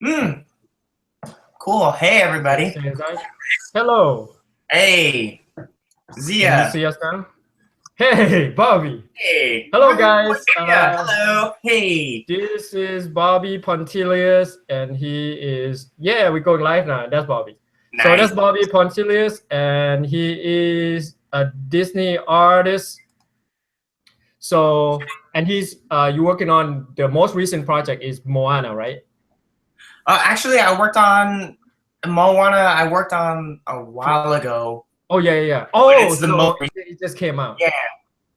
Hmm. Cool. Hey, everybody. Say guys. Hello. Hey, Can you Zia. see us now? Hey, Bobby. Hey, Hello, guys. yeah. Hello. Hey. This is Bobby Pontillas, and he is we're going live now. That's Bobby. So Nice. that's Bobby Pontillas, and he is a Disney artist. So and he's you working on the most recent project is Moana, right? Actually, I worked on Moana. I worked on a while ago, Oh yeah. but Oh, it's the most. so it just came out. Yeah,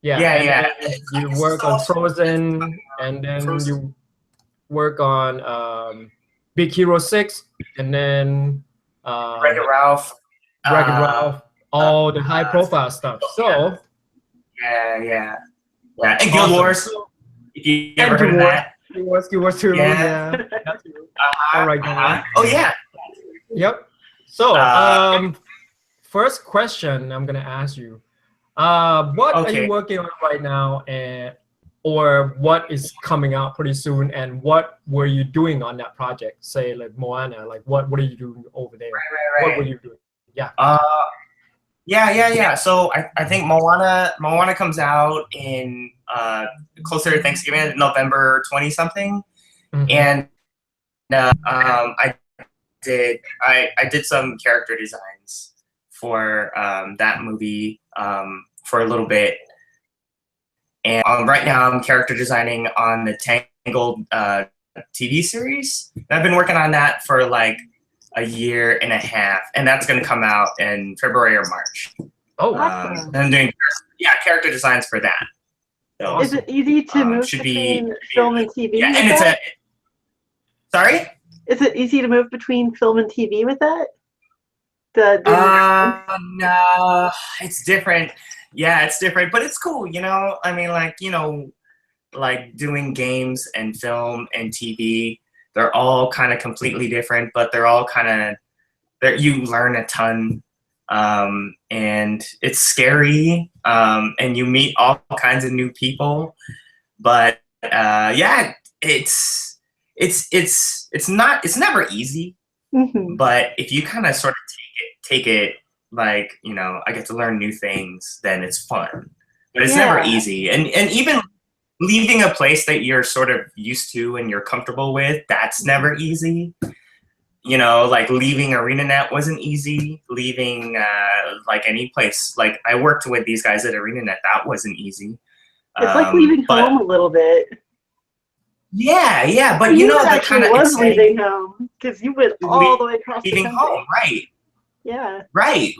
Yeah, yeah, and yeah. then I you guess it's work on also Frozen, and then Frozen. you work on Big Hero 6, and then Wreck-It Ralph. Wreck-It Uh, Ralph, all the high profile stuff. So yeah, yeah, yeah. And Guild awesome. Wars. So, If you ever and heard Guild of Wars, that. Guild Wars 2, Yeah. yeah. That's it. All Uh-huh. right, guys. Uh-huh. Oh yeah. Yep. So, Uh. first question I'm gonna ask you. What are you Okay. working on right now, and or what is coming out pretty soon, and what were you doing on that project? Say like Moana, like what are you doing over there? What Right. were you doing? Yeah. Uh. Yeah. So I think Moana comes out in closer to Thanksgiving, November 20 something, Mm-hmm. and I did some character designs for that movie for a little bit, and right now I'm character designing on the Tangled TV series. And I've been working on that for like a year and a half, and that's going to come out in February or March. Oh, And I'm doing character designs for that. So Is it easy to move should between be film and TV yeah, with and it's that? sorry. Is it easy to move between film and TV with that? No, it's different. Yeah, it's different, but it's cool. I mean, like doing games and film and TV. They're all kind of completely different, but they're all kind of you learn a ton, and it's scary, and you meet all kinds of new people. But yeah, it's never easy. Mm-hmm. But if you kind of sort of take it like I get to learn new things, then it's fun. But it's never Yeah. easy, and even leaving a place that you're sort of used to and you're comfortable with, that's never easy. Like leaving ArenaNet wasn't easy. Leaving like any place, like I worked with these guys at ArenaNet, that wasn't easy. It's like leaving But home a little bit. yeah, but For you, it the actually kind of was exciting leaving home because you went all the way across the leaving country. home, right? Yeah. Right.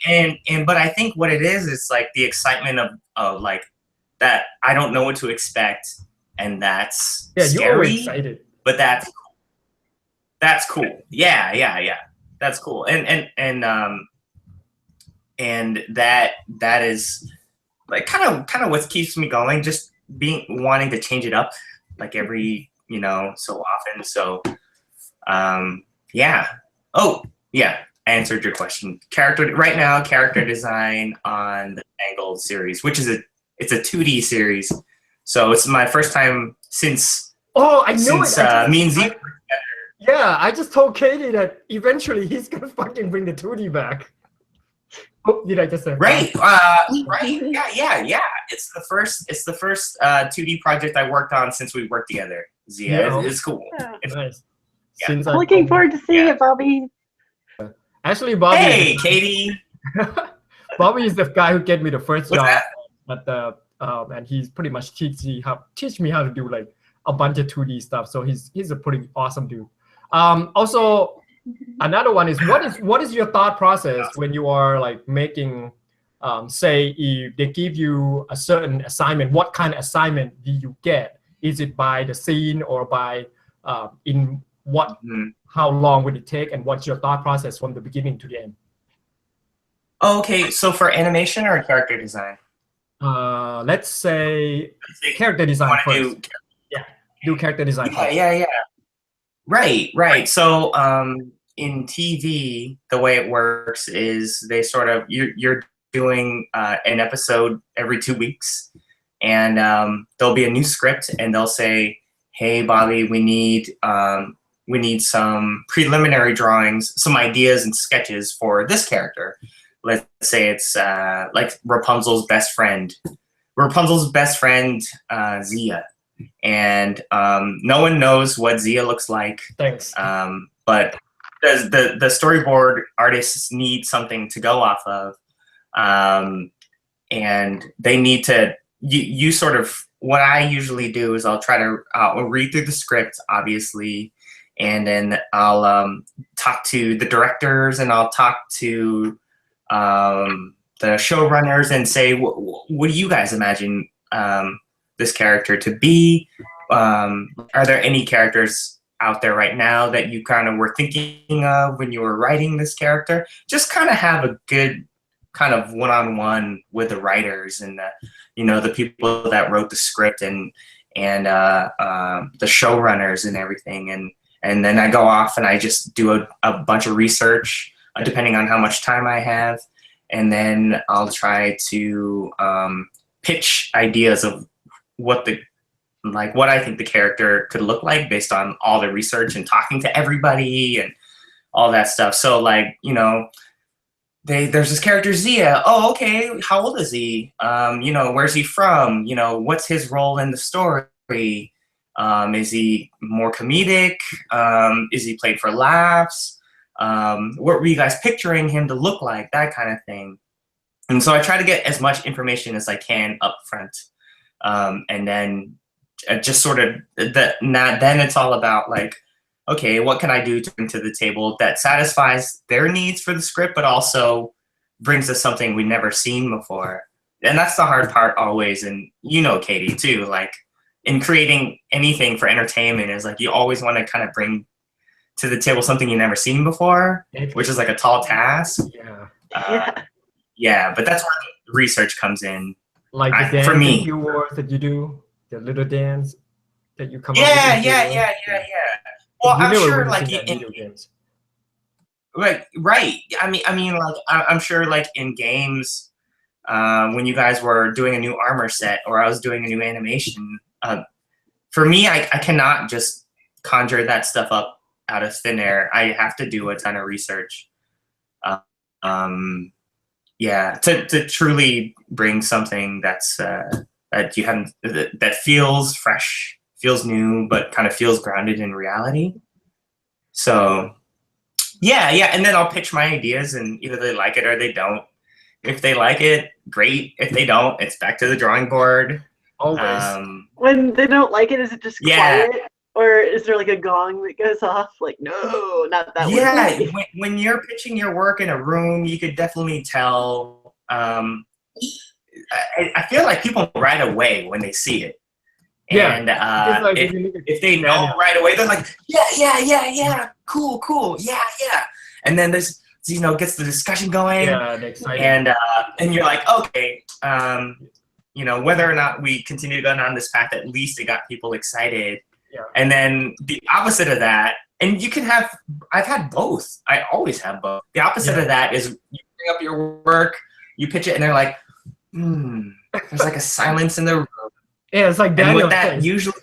And but I think what it is like the excitement of like that I don't know what to expect, and that's you're always scary, excited. but that's cool. Yeah. That's cool. And that is like kind of what keeps me going, just wanting to change it up like every, so often. So yeah. Oh, yeah. Answered your question. Character design on the Tangled series, which is it's a 2D series. So it's my first time since Oh, I know it. me and Z. Yeah, I just told Katie that eventually he's gonna fucking bring the 2D back. Oh, did I just say Right. Right. Yeah. It's the first 2D project I worked on since we worked together. Zia. Yeah. It's cool. Yeah. It's, Nice. Yeah. Since I'm looking forward to seeing it, Bobby. Actually, Bobby. Hey, Katie. Bobby is the guy who gave me the first What's job that? at the and he's pretty much teach me how to do like a bunch of 2D stuff. So he's a pretty awesome dude. Also, another one is what is your thought process when you are like making, say if they give you a certain assignment, what kind of assignment do you get? Is it by the scene or by in what? How long would it take, and what's your thought process from the beginning to the end? Okay, so for animation or character design? Let's say character design first. Do character design first. Yeah. Right. So in TV, the way it works is they sort of you're doing an episode every 2 weeks, and there'll be a new script, and they'll say, "Hey, Bobby, we need we need some preliminary drawings, some ideas and sketches for this character. Let's say it's like Rapunzel's best friend. Rapunzel's best friend, Xia. And no one knows what Xia looks like. Thanks. But the storyboard artists need something to go off of. And they need to, you sort of, what I usually do is I'll read through the script, obviously, and then I'll talk to the directors and I'll talk to the showrunners and say, what do you guys imagine this character to be? Are there any characters out there right now that you kind of were thinking of when you were writing this character? Just kind of have a good kind of one-on-one with the writers and the people that wrote the script and the showrunners and everything. And then I go off and I just do a bunch of research depending on how much time I have. And then I'll try to pitch ideas of what I think the character could look like based on all the research and talking to everybody and all that stuff. So like, there's this character Xia. Oh, okay. How old is he? Where's he from? What's his role in the story? Is he more comedic? Is he played for laughs? What were you guys picturing him to look like? That kind of thing. And so I try to get as much information as I can up front. And then just sort of then it's all about like, okay, what can I do to bring to the table that satisfies their needs for the script, but also brings us something we've never seen before? And that's the hard part always. And Katie too, like in creating anything for entertainment is like, you always want to kind of bring to the table something you've never seen before, which is like a tall task. Yeah, but that's where the research comes in. Like the for me, that you do, the little dance that you come up with. Yeah. Well, I'm sure like video games. Right. I mean, like I'm sure like in games, when you guys were doing a new armor set or I was doing a new animation, for me, I cannot just conjure that stuff up out of thin air. I have to do a ton of research. To truly bring something that's that you haven't, that feels fresh, feels new, but kind of feels grounded in reality. So yeah, and then I'll pitch my ideas and either they like it or they don't. If they like it, great. If they don't, it's back to the drawing board. Always. When they don't like it, is it just quiet? Or is there like a gong that goes off? Like, no, not that one. Yeah, when you're pitching your work in a room, you could definitely tell. I feel like people right away when they see it. Yeah. And like if they know right away, they're like, yeah, cool, yeah. And then there's, gets the discussion going. Yeah, they're excited. And you're like, okay, whether or not we continue to go down this path, at least it got people excited. Yeah. And then the opposite of that, and you can have, I've had both. I always have both. The opposite of that is you bring up your work, you pitch it, and they're like, there's like a silence in the room. Yeah, it's like Daniel's and what that face. usually,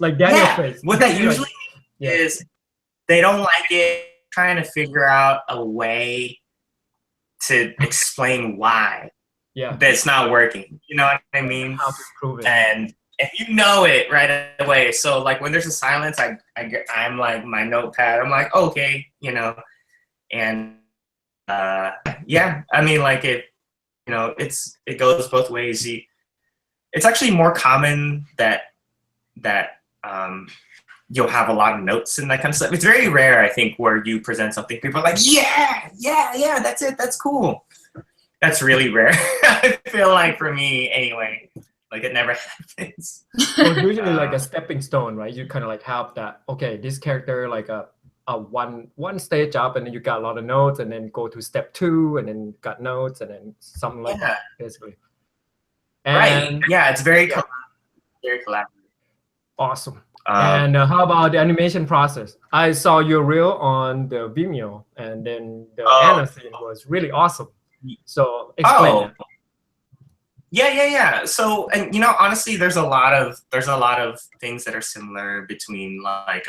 like Daniel's face. What that usually is they don't like it, trying to figure out a way to explain why that's not working. You know what I mean? How to prove it. And you know it right away. So like when there's a silence, I'm like my notepad. I'm like, okay, and I mean like it goes both ways. It's actually more common that you'll have a lot of notes and that kind of stuff. It's very rare, I think, where you present something, people are like, yeah, that's it, that's cool. That's really rare. I feel like for me anyway. Like it never happens. So it's usually like a stepping stone, right? You kind of like have that, okay, this character like a one stage up and then you got a lot of notes and then go to step 2 and then got notes and then something like that, basically. And, right. Yeah, it's very collaborative. Awesome. And how about the animation process? I saw your reel on the Vimeo and then the Anna scene was really awesome. So explain that. Yeah. So, and honestly, there's a lot of things that are similar between like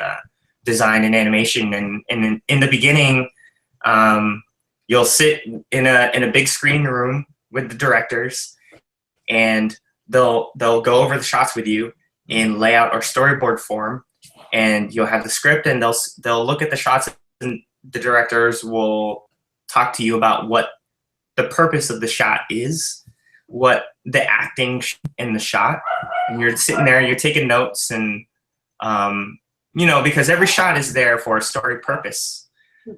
design and animation. And in the beginning, you'll sit in a big screen room with the directors, and they'll go over the shots with you in layout or storyboard form, and you'll have the script, and they'll look at the shots, and the directors will talk to you about what the purpose of the shot is, what the acting in the shot, and you're sitting there, you're taking notes, and you know, because every shot is there for a story purpose.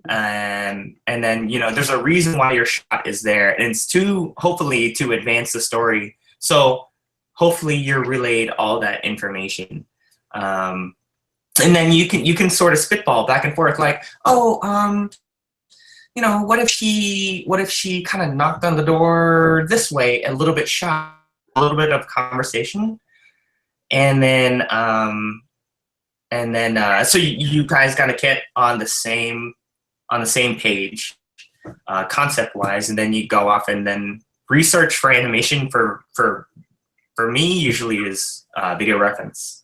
And then, you know, there's a reason why your shot is there, and it's hopefully to advance the story. So hopefully you're relayed all that information. And then you can sort of spitball back and forth, like, oh, you know, what if she kind of knocked on the door this way, a little bit shy, a little bit of conversation, and then so you guys got to get on the same page, concept wise, and then you go off and then research for animation. For me, usually is video reference,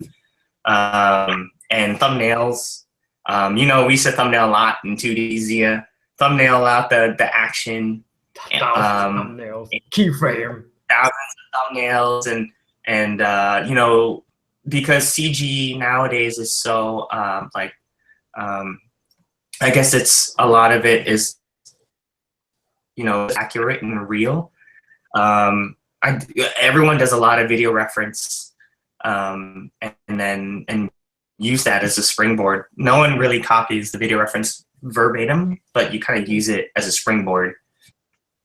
and thumbnails. You know, we used to thumbnail a lot in 2D Xia. Thumbnail out the action, thumbnails, keyframe, thousands of thumbnails, and you know, because CG nowadays is so I guess it's a lot of it is, you know, accurate and real. Everyone does a lot of video reference, and use that as a springboard. No one really copies the video reference verbatim, but you kind of use it as a springboard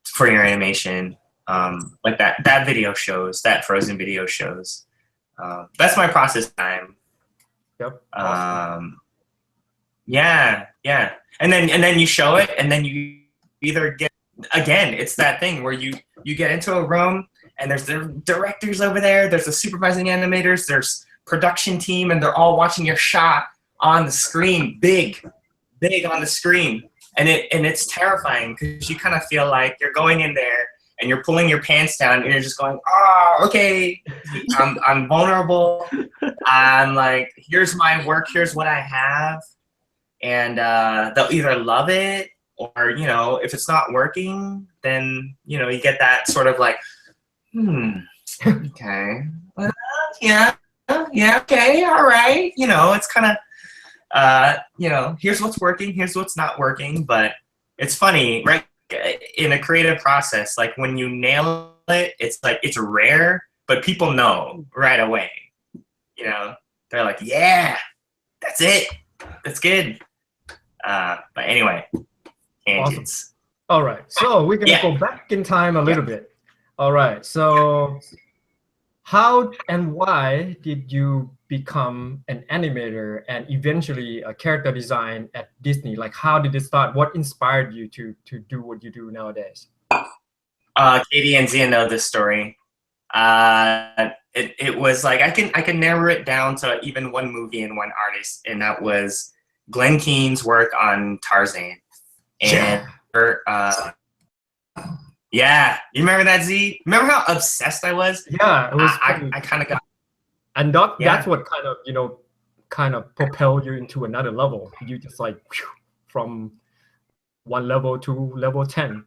for your animation. Like that video shows, that Frozen video shows. That's my process time. Yep. Awesome. Yeah. And then you show it, and then you either get, again, it's that thing where you get into a room, and there's the directors over there, there's the supervising animators, there's production team, and they're all watching your shot on the screen, big on the screen, and it's terrifying, because you kind of feel like you're going in there and you're pulling your pants down, and you're just going, oh, okay, I'm vulnerable. I'm like, here's my work, here's what I have, and they'll either love it, or, you know, if it's not working, then, you know, you get that sort of like, okay, well, yeah, okay, all right, you know, it's kind of, you know, here's what's working, here's what's not working. But it's funny, right? In a creative process, like when you nail it, it's like, it's rare, but people know right away. You know, they're like, yeah, that's it, that's good. But anyway, tangents. Awesome. All right, so we're gonna go back in time a little bit. All right, so how and why did you become an animator and eventually a character design at Disney? Like, how did it start? What inspired you to do what you do nowadays? Katie and Xia know this story. It was like, I can narrow it down to even one movie and one artist, and that was Glenn Keane's work on Tarzan. And yeah, you remember that, Z? Remember how obsessed I was? Yeah, it was. I kind of got. And that's what kind of, you know, kind of propelled you into another level. You just like from one level to level 10.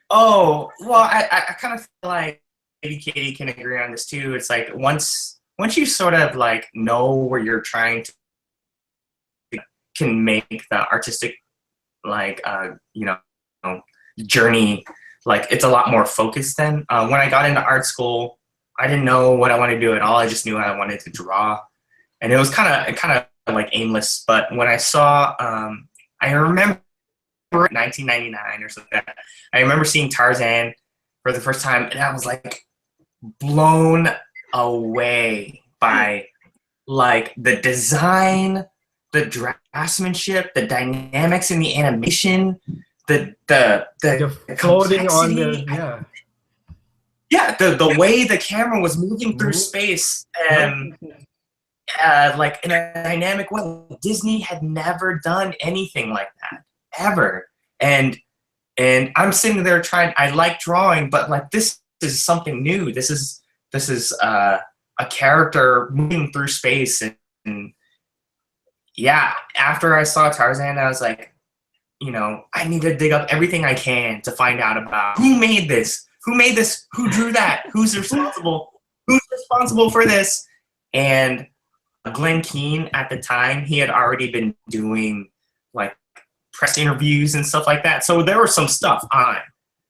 Oh, well, I kind of feel like maybe Katie can agree on this too. It's like once you sort of like know where you're trying to, can make the artistic, like, you know, journey, like, it's a lot more focused then. When I got into art school, I didn't know what I wanted to do at all. I just knew I wanted to draw, and it was kind of like aimless. But when I saw, I remember 1999 or something, I remember seeing Tarzan for the first time, and I was like blown away by like the design, the draftsmanship, the dynamics in the animation, the floating on the the way the camera was moving through space, and like in a dynamic way. Disney had never done anything like that ever, and I'm sitting there trying. I like drawing, but like this is something new. This is a character moving through space, and yeah, after I saw Tarzan, I was like, you know, I need to dig up everything I can to find out about who made this, who drew that, who's responsible for this. And Glenn Keane at the time, he had already been doing like press interviews and stuff like that. So there was some stuff on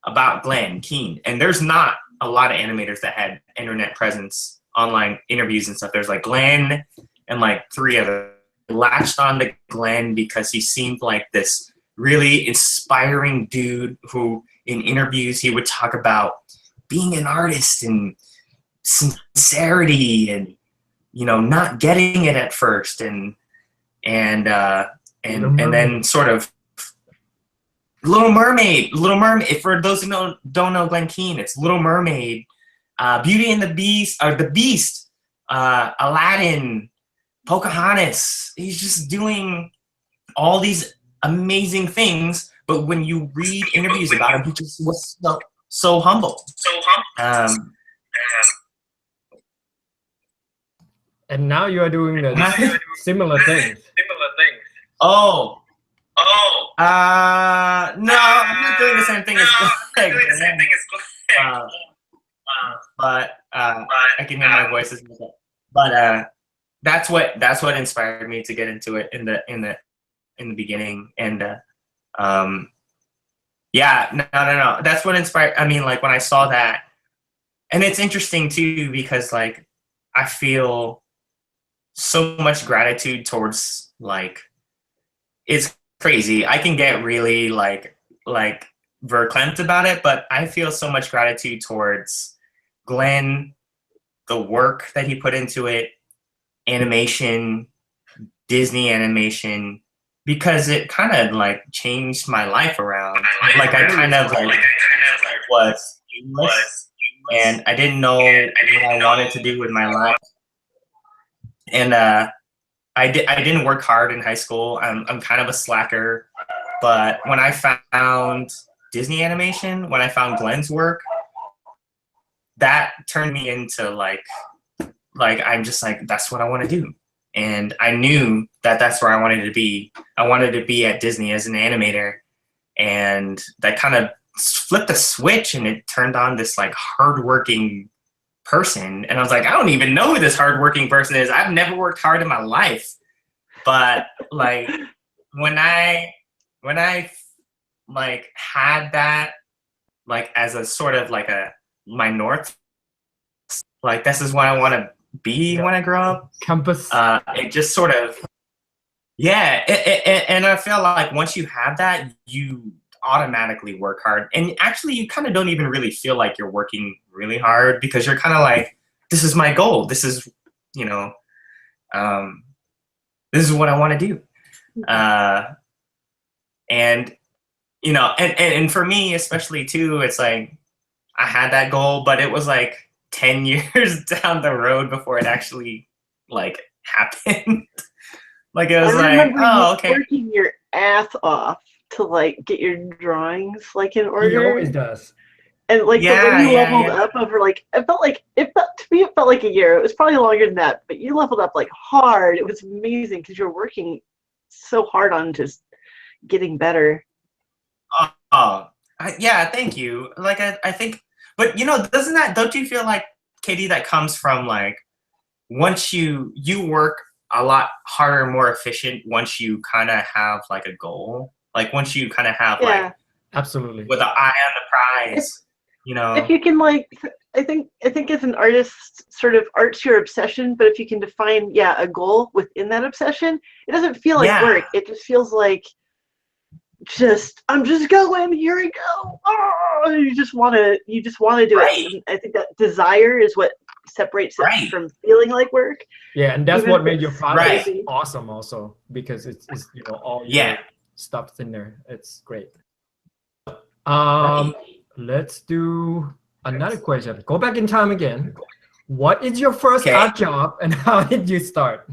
about Glenn Keane, and there's not a lot of animators that had internet presence, online interviews and stuff. There's like Glenn and like 3 others. Latched on to Glenn because he seemed like this really inspiring dude who in interviews he would talk about being an artist and sincerity and, you know, not getting it at first and then sort of Little Mermaid, for those who don't know Glenn Keane, it's Little Mermaid, Beauty and the Beast, or The Beast, Aladdin, Pocahontas. He's just doing all these amazing things, but when you read interviews about him, he just was so humble. And now you are doing similar things. No, I'm not doing the same thing as Glenn. But I can hear my voice. But that's what inspired me to get into it in the beginning. And yeah, no. That's what inspired. I mean, like when I saw that, and it's interesting too because like I feel so much gratitude towards like it's crazy. I can get really like verklempt about it, but I feel so much gratitude towards Glenn, the work that he put into it, animation, Disney animation, because it kind of like changed my life around. Like I kind of like was aimless, and I didn't know what I wanted to do with my life. And I didn't work hard in high school. I'm kind of a slacker, but when I found Disney animation, when I found Glenn's work, that turned me into like I'm just like, that's what I want to do. And I knew that that's where I wanted to be. I wanted to be at Disney as an animator, and that kind of flipped a switch, and it turned on this like hardworking person. And I was like, I don't even know who this hardworking person is. I've never worked hard in my life. But like when I like had that like as a sort of like my north, like this is what I want to be when I grow up. Compass. It just sort of, yeah. And I feel like once you have that, you automatically work hard. And actually, you kind of don't even really feel like you're working really hard because you're kind of like, this is my goal. This is, you know, this is what I want to do. And, you know, and for me, especially too, it's like, I had that goal, but it was like 10 years down the road before it actually like happened. Like it was like, oh, okay. Working your ass off to like get your drawings like in order. He always does. And like the way you leveled up over like, to me it felt like a year. It was probably longer than that, but you leveled up like hard. It was amazing because you were working so hard on just getting better. Yeah, thank you. Like I think, but you know, don't you feel like, Katie, that comes from like, once you work a lot harder, more efficient once you kind of have like a goal, like once you kind of have like, absolutely, with an eye on the prize, you know. If you can like, I think as an artist, sort of art's your obsession, but if you can define, a goal within that obsession, it doesn't feel like work. It just feels like, I'm just going, here I go. Oh, you just want to do it. And I think that desire is what separates it from feeling like work. Yeah, and that's what made your project awesome also, because it's you know, all your stuff's in there. It's great. Let's do another question. Go back in time again. What is your first art job and how did you start?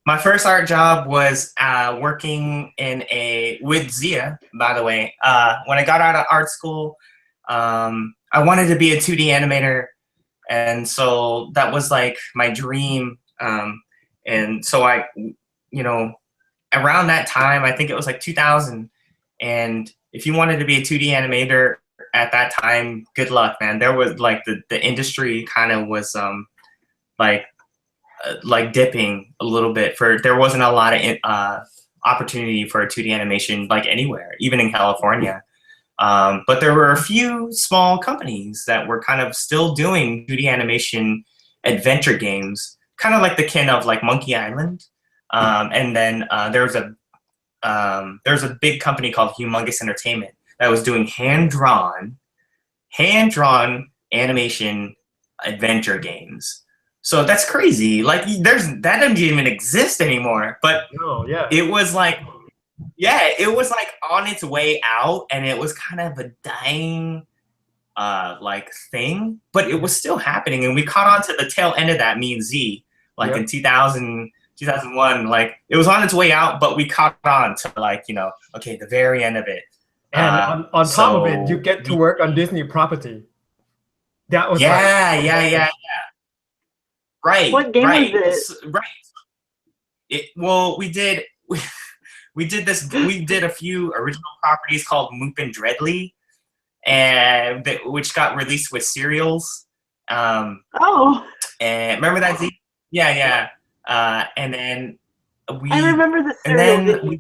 My first art job was working with Xia, by the way. When I got out of art school, I wanted to be a 2D animator. And so that was like my dream. And so I, you know, around that time, I think it was like 2000. And if you wanted to be a 2D animator at that time, good luck, man. There was like the industry kind of was like dipping a little bit. There wasn't a lot of opportunity for a 2D animation like anywhere, even in California. But there were a few small companies that were kind of still doing 2D animation adventure games, kind of like the kin of like Monkey Island. And then there's a big company called Humongous Entertainment that was doing hand-drawn animation adventure games. So that's crazy. Like that doesn't even exist anymore. But it was like, it was like on its way out, and it was kind of a dying like thing, but it was still happening, and we caught on to the tail end of that, me and Z, like in 2000, 2001, like it was on its way out, but we caught on to like, you know, okay, the very end of it. And on top of it, you get to work on Disney property. That was yeah. Right. What game was it? Right. Well, we did a few original properties called Moop and Dreadly, and which got released with serials. And remember that, Z? Yeah. And then I remember the serial.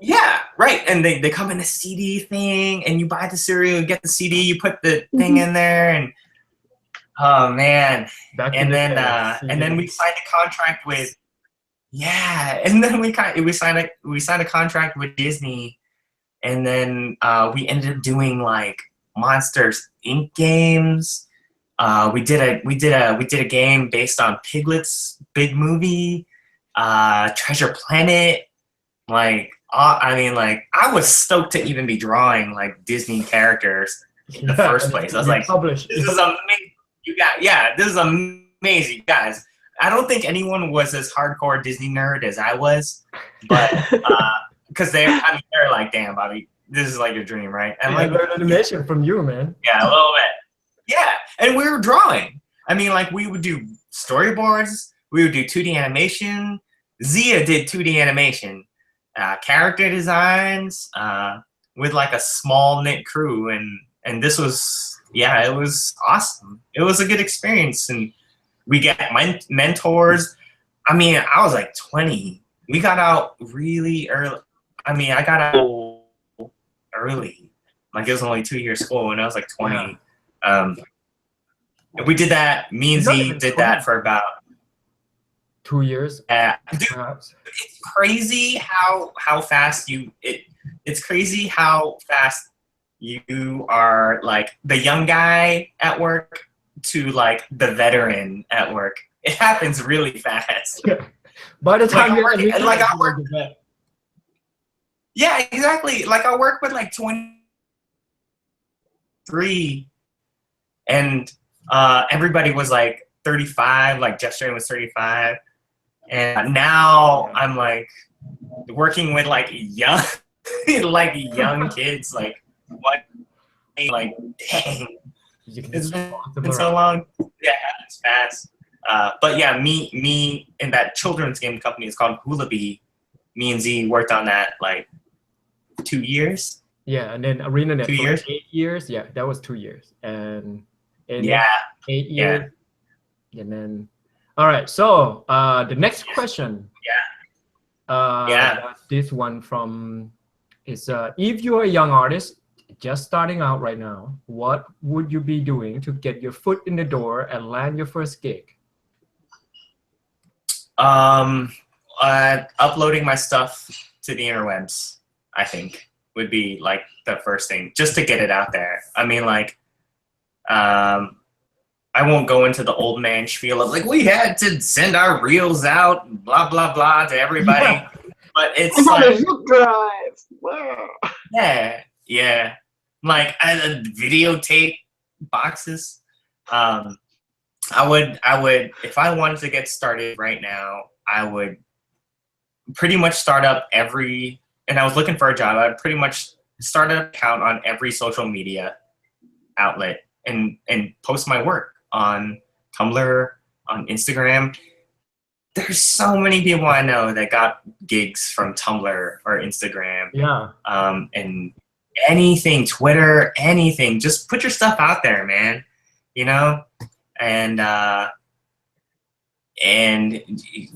Yeah, right. And they come in a CD thing, and you buy the cereal, you get the CD, you put the thing in there, and oh man. And then we signed a contract with and then we signed a contract with Disney, and then we ended up doing like Monsters Inc. games. We did a game based on Piglet's big movie, Treasure Planet. Like, I mean, like, I was stoked to even be drawing like Disney characters in the first place. I was like, this is amazing. This is amazing, guys. I don't think anyone was as hardcore Disney nerd as I was, but because they're like, damn, Bobby, this is like your dream, right? And I learned animation from you, man. Yeah, a little bit. Yeah, and we were drawing. I mean, like, we would do storyboards. We would do 2D animation. Xia did 2D animation, character designs with like a small knit crew, and this was it was awesome. It was a good experience, and we got mentors. I mean, I was like 20. We got out really early. I mean, I got out early. Like, it was only 2 years school, and I was like 20. We did that. Me and Z did that for about 2 years. Perhaps. It's crazy how fast it's crazy how fast you are, like the young guy at work to like the veteran at work. It happens really fast. By the time I work. Yeah, exactly. Like, I work with like 23, and everybody was like 35. Like, Jeff Strain was 35, and now I'm like working with like young, like young kids. Like, what? Like, dang. It's been so long. Yeah, it's fast. But yeah, me in that children's game company is called Hula Bee. Me and Z worked on that like 2 years. Yeah, and then ArenaNet 2 years. 8 years. Yeah, that was 2 years. And 8 years. And then, all right. So the next question. This one from is if you're a young artist just starting out right now, what would you be doing to get your foot in the door and land your first gig? Uploading my stuff to the interwebs, I think, would be like the first thing, just to get it out there. I mean, like, I won't go into the old man spiel of like, we had to send our reels out, blah, blah, blah, to everybody. But it's like, a zip drive. Wow. Yeah. Like, videotape boxes. I would, if I wanted to get started right now, I would pretty much start up and I was looking for a job, I'd pretty much start an account on every social media outlet and post my work on Tumblr, on Instagram, there's so many people I know that got gigs from Tumblr or Instagram. Yeah. And anything, Twitter, anything, just put your stuff out there, man. You know, and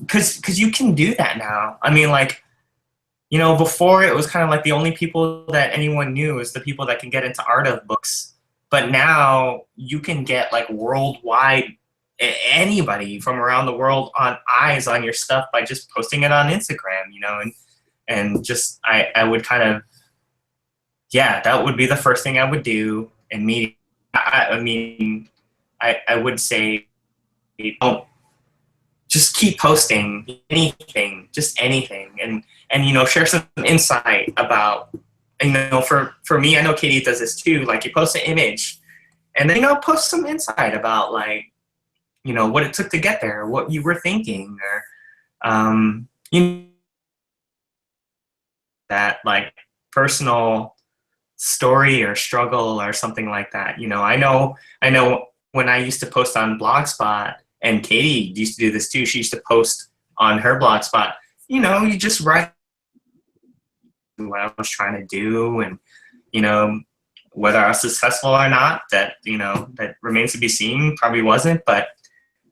because you can do that now. I mean, like, you know, before it was kind of like the only people that anyone knew is the people that can get into art of books. But now you can get like worldwide, anybody from around the world on eyes on your stuff by just posting it on Instagram, you know, and just I would kind of, yeah, that would be the first thing I would do. And I mean, I would say, don't just keep posting anything, just anything, and you know, share some insight about, you know, for me, I know Katie does this too. Like, you post an image, and then, you know, post some insight about, like, you know, what it took to get there, what you were thinking, or you know, that like personal story or struggle or something like that. You know, I know when I used to post on Blogspot, and Katie used to do this too. She used to post on her Blogspot. You know, you just write what I was trying to do, and, you know, whether I was successful or not, that, you know, that remains to be seen. Probably wasn't, but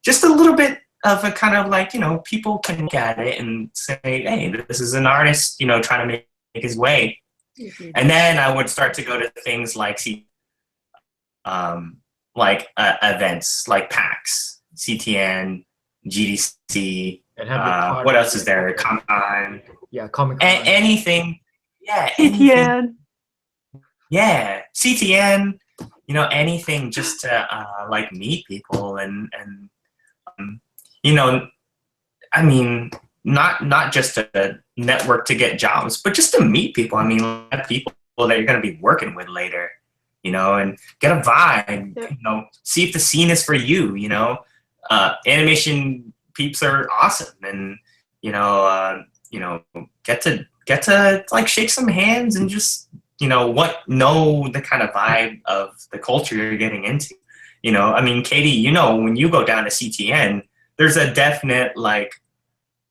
just a little bit of a kind of like, you know, people can look at it and say, hey, this is an artist, you know, trying to make his way. Mm-hmm. And then I would start to go to things like events like PAX, CTN, GDC. What else is there? Comic-Con. Yeah, Comic-Con. Anything. Yeah. CTN. Yeah, CTN. You know, anything just to like meet people and you know, I mean, not just to network to get jobs, but just to meet people. I mean, people that you're going to be working with later, you know, and get a vibe. You know, see if the scene is for you. You know, animation peeps are awesome, and you know, get to like shake some hands and just, you know, know the kind of vibe of the culture you're getting into. You know, I mean, Katie, you know, when you go down to CTN, there's a definite, like,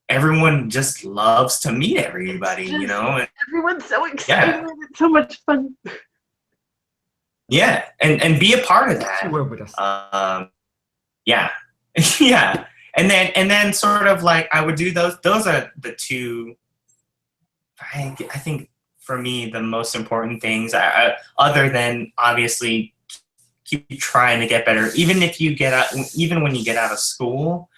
everyone just loves to meet everybody, you know? And, everyone's so excited. Yeah. It's so much fun. Yeah, and be a part of that. Yeah. Yeah. And then sort of like I would do those are the two, I think for me, the most important things, other than obviously keep trying to get better. Even when you get out of school,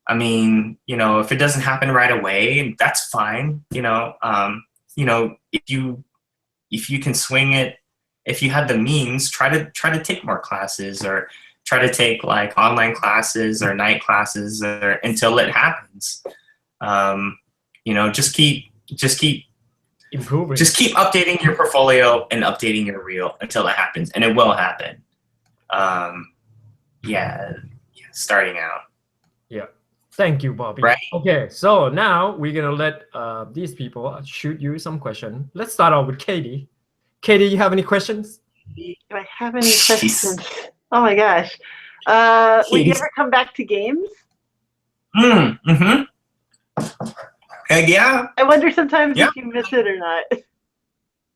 I mean, you know, if it doesn't happen right away, that's fine. You know, if you can swing it, if you have the means, try to take more classes, or try to take like online classes or night classes, or until it happens. You know, just keep improving. Just keep updating your portfolio and updating your reel until it happens, and it will happen. Yeah, starting out. Yeah. Thank you, Bobby. Right. Okay, so now we're gonna let these people shoot you some questions. Let's start off with Katie. Katie, you have any questions? Do I have any questions? Oh my gosh. Will you ever come back to games? Mm-hmm. Yeah. I wonder sometimes if you miss it or not.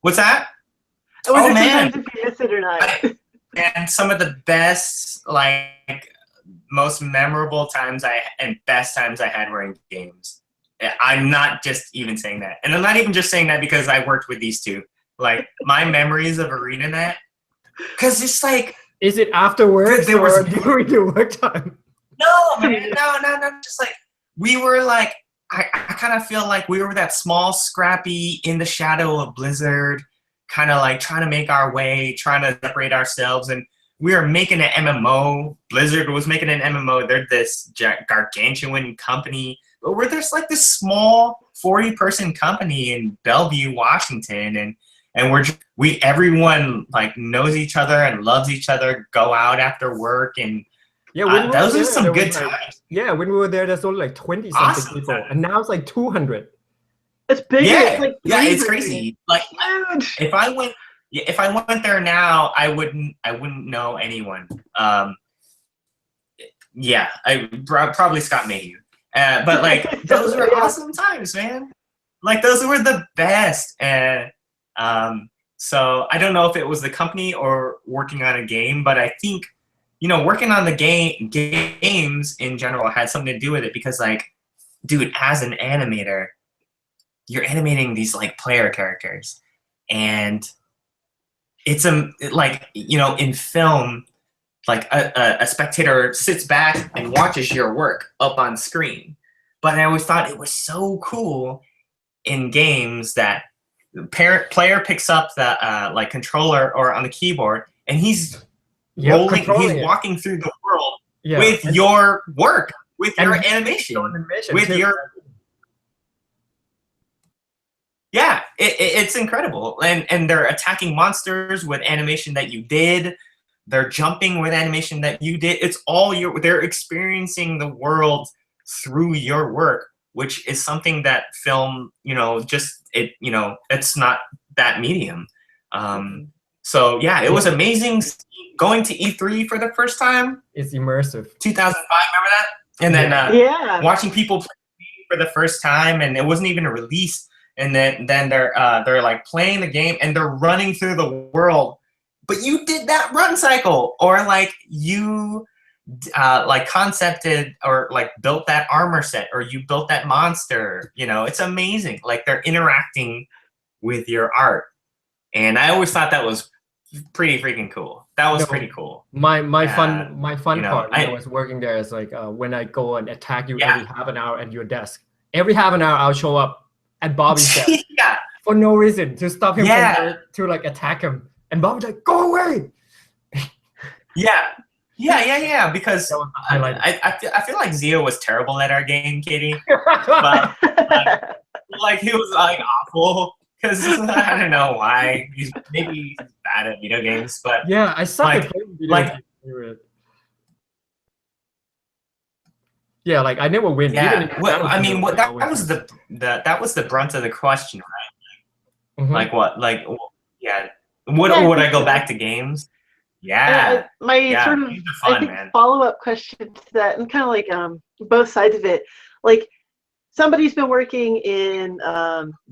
What's that? I wonder sometimes if you miss it or not. And some of the best, like, most memorable times and best times I had were in games. I'm not just even saying that. And I'm not even just saying that because I worked with these two. Like, my memories of ArenaNet, because it's like... Is it afterwards or during the work time? No, man, no. Just like, we were like, I kind of feel like we were that small, scrappy, in the shadow of Blizzard, kind of like trying to make our way, trying to separate ourselves. And we were making an MMO. Blizzard was making an MMO. They're this gargantuan company. But we're just like this small 40-person company in Bellevue, Washington. And everyone like knows each other and loves each other, go out after work, and those are some good times. Yeah, when we were there, there's only like 20-something people, and now it's like 200. It's big. Yeah, it's crazy. Like, if I went there now, I wouldn't know anyone. yeah, probably Scott Mayhew. But like those were awesome times, man. Like those were the best. And so I don't know if it was the company or working on a game, but I think, you know, working on the games in general had something to do with it, because like, dude, as an animator, you're animating these like player characters, and it's like, you know, in film, like a spectator sits back and watches your work up on screen. But I always thought it was so cool in games that the player picks up the like controller or on the keyboard, and he's walking through the world with your work, with your animation, with too. your it's incredible. And they're attacking monsters with animation that you did. They're jumping with animation that you did. It's all they're experiencing the world through your work, which is something that film, you know, it's not that medium. So yeah, it was amazing going to E3 for the first time. It's immersive. 2005, remember that? And then watching people play for the first time, and it wasn't even a release. And then they're like playing the game and they're running through the world, but you did that run cycle, or like you like concepted or like built that armor set, or you built that monster. You know, it's amazing. Like they're interacting with your art, and I always thought that was pretty freaking cool. That was pretty cool. My fun part when I was working there is like when I go and attack you every half an hour at your desk. Every half an hour I'll show up at Bobby's desk for no reason, to stop him to like attack him, and Bobby's like, "Go away!" Because I feel like Xia was terrible at our game, Katie. But like he was like awful, because I don't know why. Maybe he's bad at video games, but yeah, I suck at playing video games. Yeah, like I never win. Yeah, well, I mean, that was the brunt of the question, right? Mm-hmm. Like what? Like would I go back to games? Yeah. Sort of I think follow-up question to that, and kind of like both sides of it. Like somebody's been working in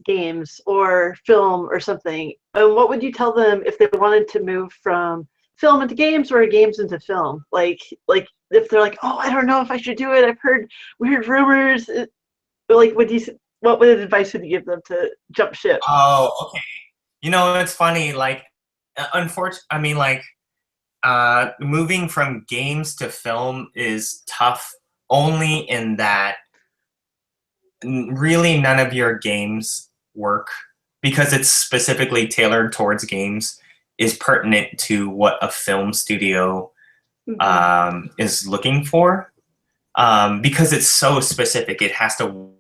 games or film or something, and what would you tell them if they wanted to move from film into games or games into film? Like if they're like, oh, I don't know if I should do it, I've heard weird rumors. Like, what advice would you give them to jump ship? Oh, okay. You know, it's funny. Like, I mean, like, moving from games to film is tough. Only in that, really, none of your games work, because it's specifically tailored towards games, is pertinent to what a film studio is looking for, because it's so specific. It has to.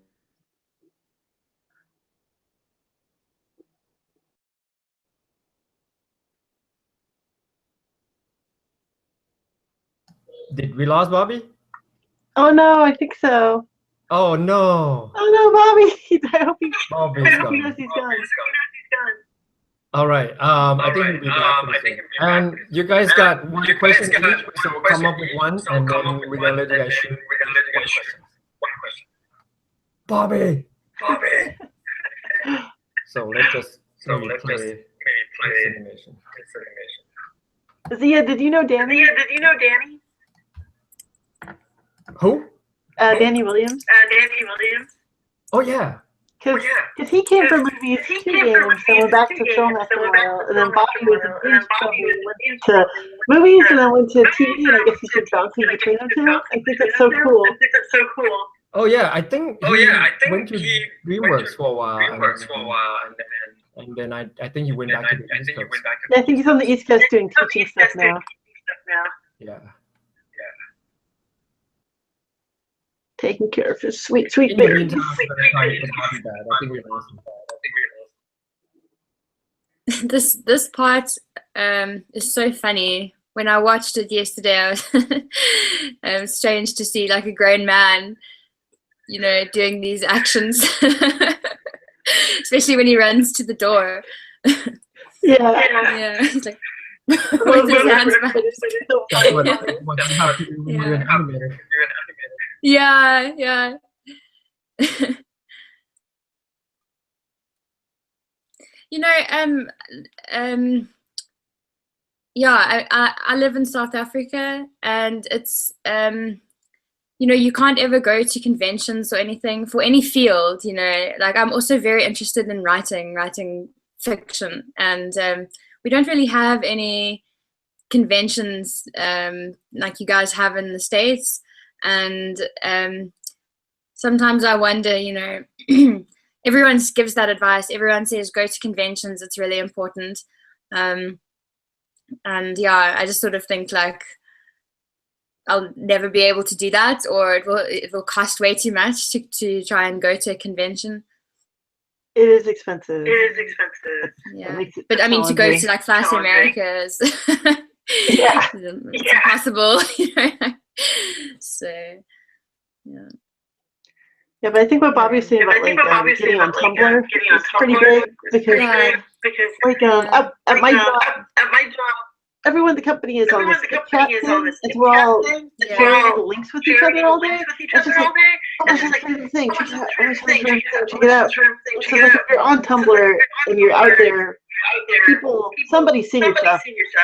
Did we lose Bobby? Oh no, I think so. Oh no. Oh no, Bobby! I hope he knows he's gone. All right. I think we'll be back. And you guys got one question each, so we'll come up with one, and then we're gonna let you guys shoot. One question. Bobby. So let's just play animation. Xia, did you know Danny? Who? Danny Williams. Oh yeah. Because he came from movies to games, and went back to film after a while, and then Bobby was to movies, and then went to TV, and I guess he's been bouncing between the two. I think it's so cool. Oh yeah, I think he went to DreamWorks for a while, and then I think he went back to the East Coast. Yeah, I think he's on the East Coast doing teaching stuff now. Yeah. Taking care of his sweet baby. I think we lost him. This part is so funny. When I watched it yesterday, it was strange to see like a grown man, you know, doing these actions, especially when he runs to the door. Yeah. He's like, with his hands back. That's what you have to do when you're an animator. Yeah, yeah. You know, yeah, I live in South Africa, and it's you know, you can't ever go to conventions or anything for any field, you know. Like, I'm also very interested in writing fiction, and we don't really have any conventions like you guys have in the States. And sometimes I wonder, you know, everyone gives that advice. Everyone says go to conventions, it's really important. And yeah, I just sort of think like I'll never be able to do that, or it will cost way too much to try and go to a convention. It is expensive. Yeah, but I mean, to go to like Flash America is Yeah. it's impossible, you know. So yeah. Yeah, but I think what Bobby's saying about like getting on Tumblr is pretty big, because like at my job, everyone in the company is on this chat thing, and we're all sharing the links with each other all day. It's just like, oh, I should do the thing, check it out, check it out. So like, if you're on Tumblr and you're out there, somebody's seeing your stuff,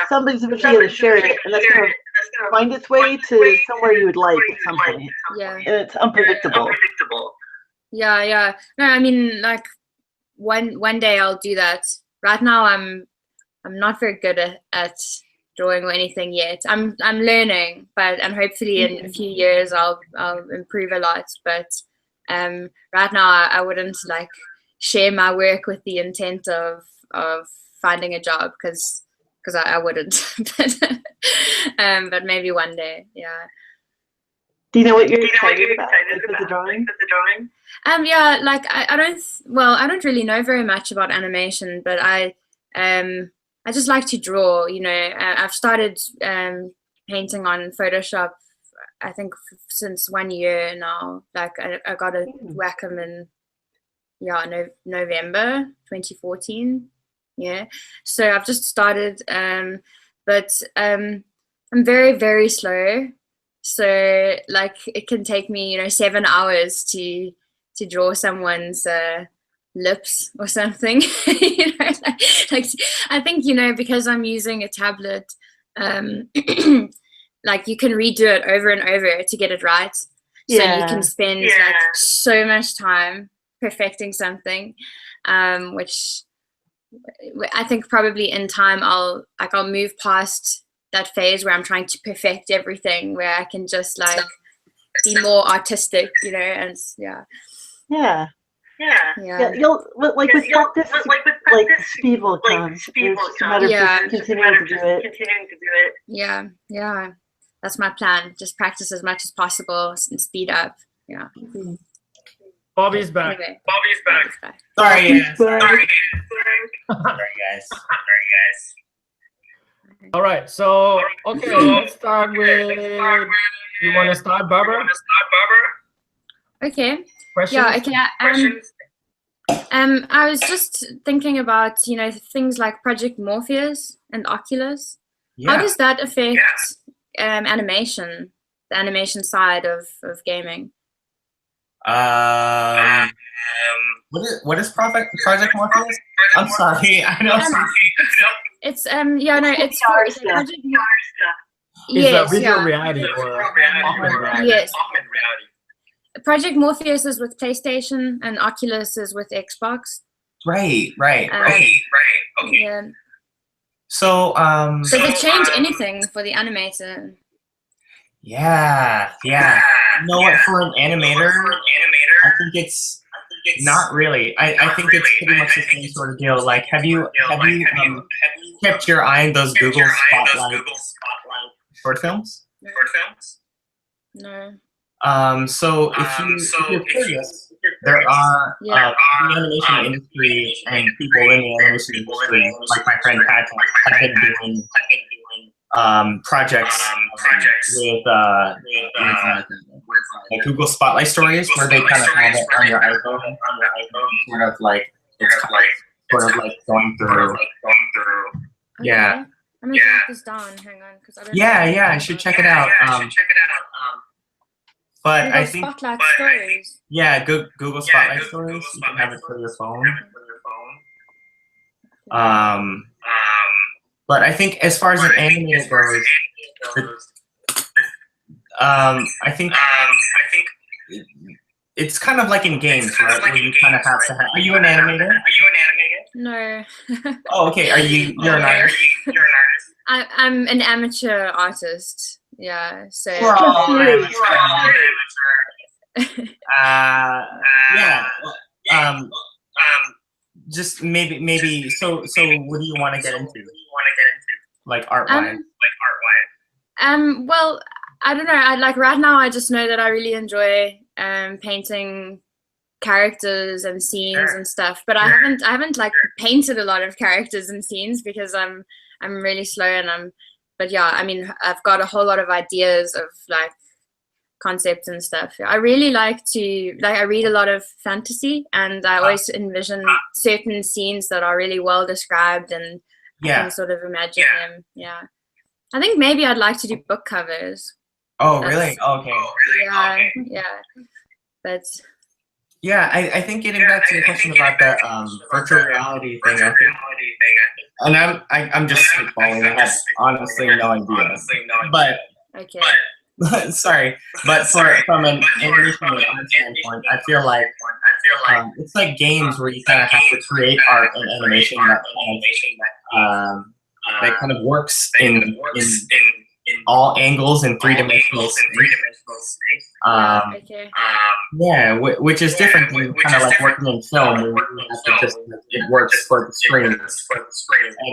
somebody's eventually going to share it, and that's going to find its way to somewhere you would like at some point. Yeah. And it's unpredictable. Yeah, yeah. No, I mean, like one day I'll do that. Right now I'm not very good at drawing or anything yet. I'm learning, and hopefully in a few years I'll improve a lot. But right now I wouldn't like share my work with the intent of finding a job, because I wouldn't. But maybe one day, yeah. Do you know what you're excited about with the drawing? Yeah, like I don't really know very much about animation, but I just like to draw, you know. I've started painting on Photoshop, I think since 1 year now. Like I got a Wacom in November 2014. Yeah, so I've just started, but I'm very, very slow. So like it can take me, you know, 7 hours to draw someone's lips or something. You know, like I think, you know, because I'm using a tablet, like you can redo it over and over to get it right. So you can spend like so much time perfecting something, which I think probably in time I'll move past that phase where I'm trying to perfect everything, where I can just like be more artistic, you know. And yeah, you'll like with practice, like speed will come. It's just a matter of just continuing to do it. Yeah, that's my plan. Just practice as much as possible and speed up. Yeah. Bobby's back. Anyway, Sorry, Sorry, guys. All right, so okay, let's start with. You want to start, Barbara? Okay. Questions? Yeah. Okay. I was just thinking about, you know, things like Project Morpheus and Oculus. How does that affect animation, the animation side of gaming? What is Project Morpheus? I'm sorry, I know. It's it's for Project. Is visual reality or augmented reality? Yes. Project Morpheus is with PlayStation and Oculus is with Xbox. Right. Okay. Yeah. So does it change anything for the animator? Yeah. You know what? For an animator, I think it's not really. I think it's pretty much the same sort of deal. Like, have you kept your eye on those Google Spotlight short films? No. So if you're curious, there are the animation industry and people in the animation industry, like my friend Patrick, have been doing projects with like Google Spotlight stories, where they kind of have it on your iPhone, sort of like going through. Yeah. I'm gonna write this down. Hang on, because I don't. Yeah, I should check it out. But Google I think Spotlight Stories. yeah, Google Spotlight Stories. You can have it for your phone. But I think as far as an animated goes, I think it's kind of like in games, right? Where you kind of have to have. Are you an animator? No. Oh, okay. You're an artist? I'm an amateur artist. Yeah. So. Yeah. Just maybe. So what do you want to get into? Like art-wise? Well, I don't know. Right now, I just know that I really enjoy painting characters and scenes and stuff. But I haven't like painted a lot of characters and scenes because I'm really slow but yeah, I mean, I've got a whole lot of ideas of like concepts and stuff. I really like I read a lot of fantasy, and I always envision certain scenes that are really well described, and I can sort of imagine them. Yeah. I think maybe I'd like to do book covers. Oh, really? Okay. Yeah. But yeah, I think getting back to the question about the virtual reality thing, and I'm just spitballing. I have honestly no idea. But okay. sorry, but from an animation and art standpoint, I feel like it's like games where you kind of have to create art and animation that kind of works in all angles in three-dimensional space. Yeah, which is different than kind of like working in film, where you have to it works for the screen, and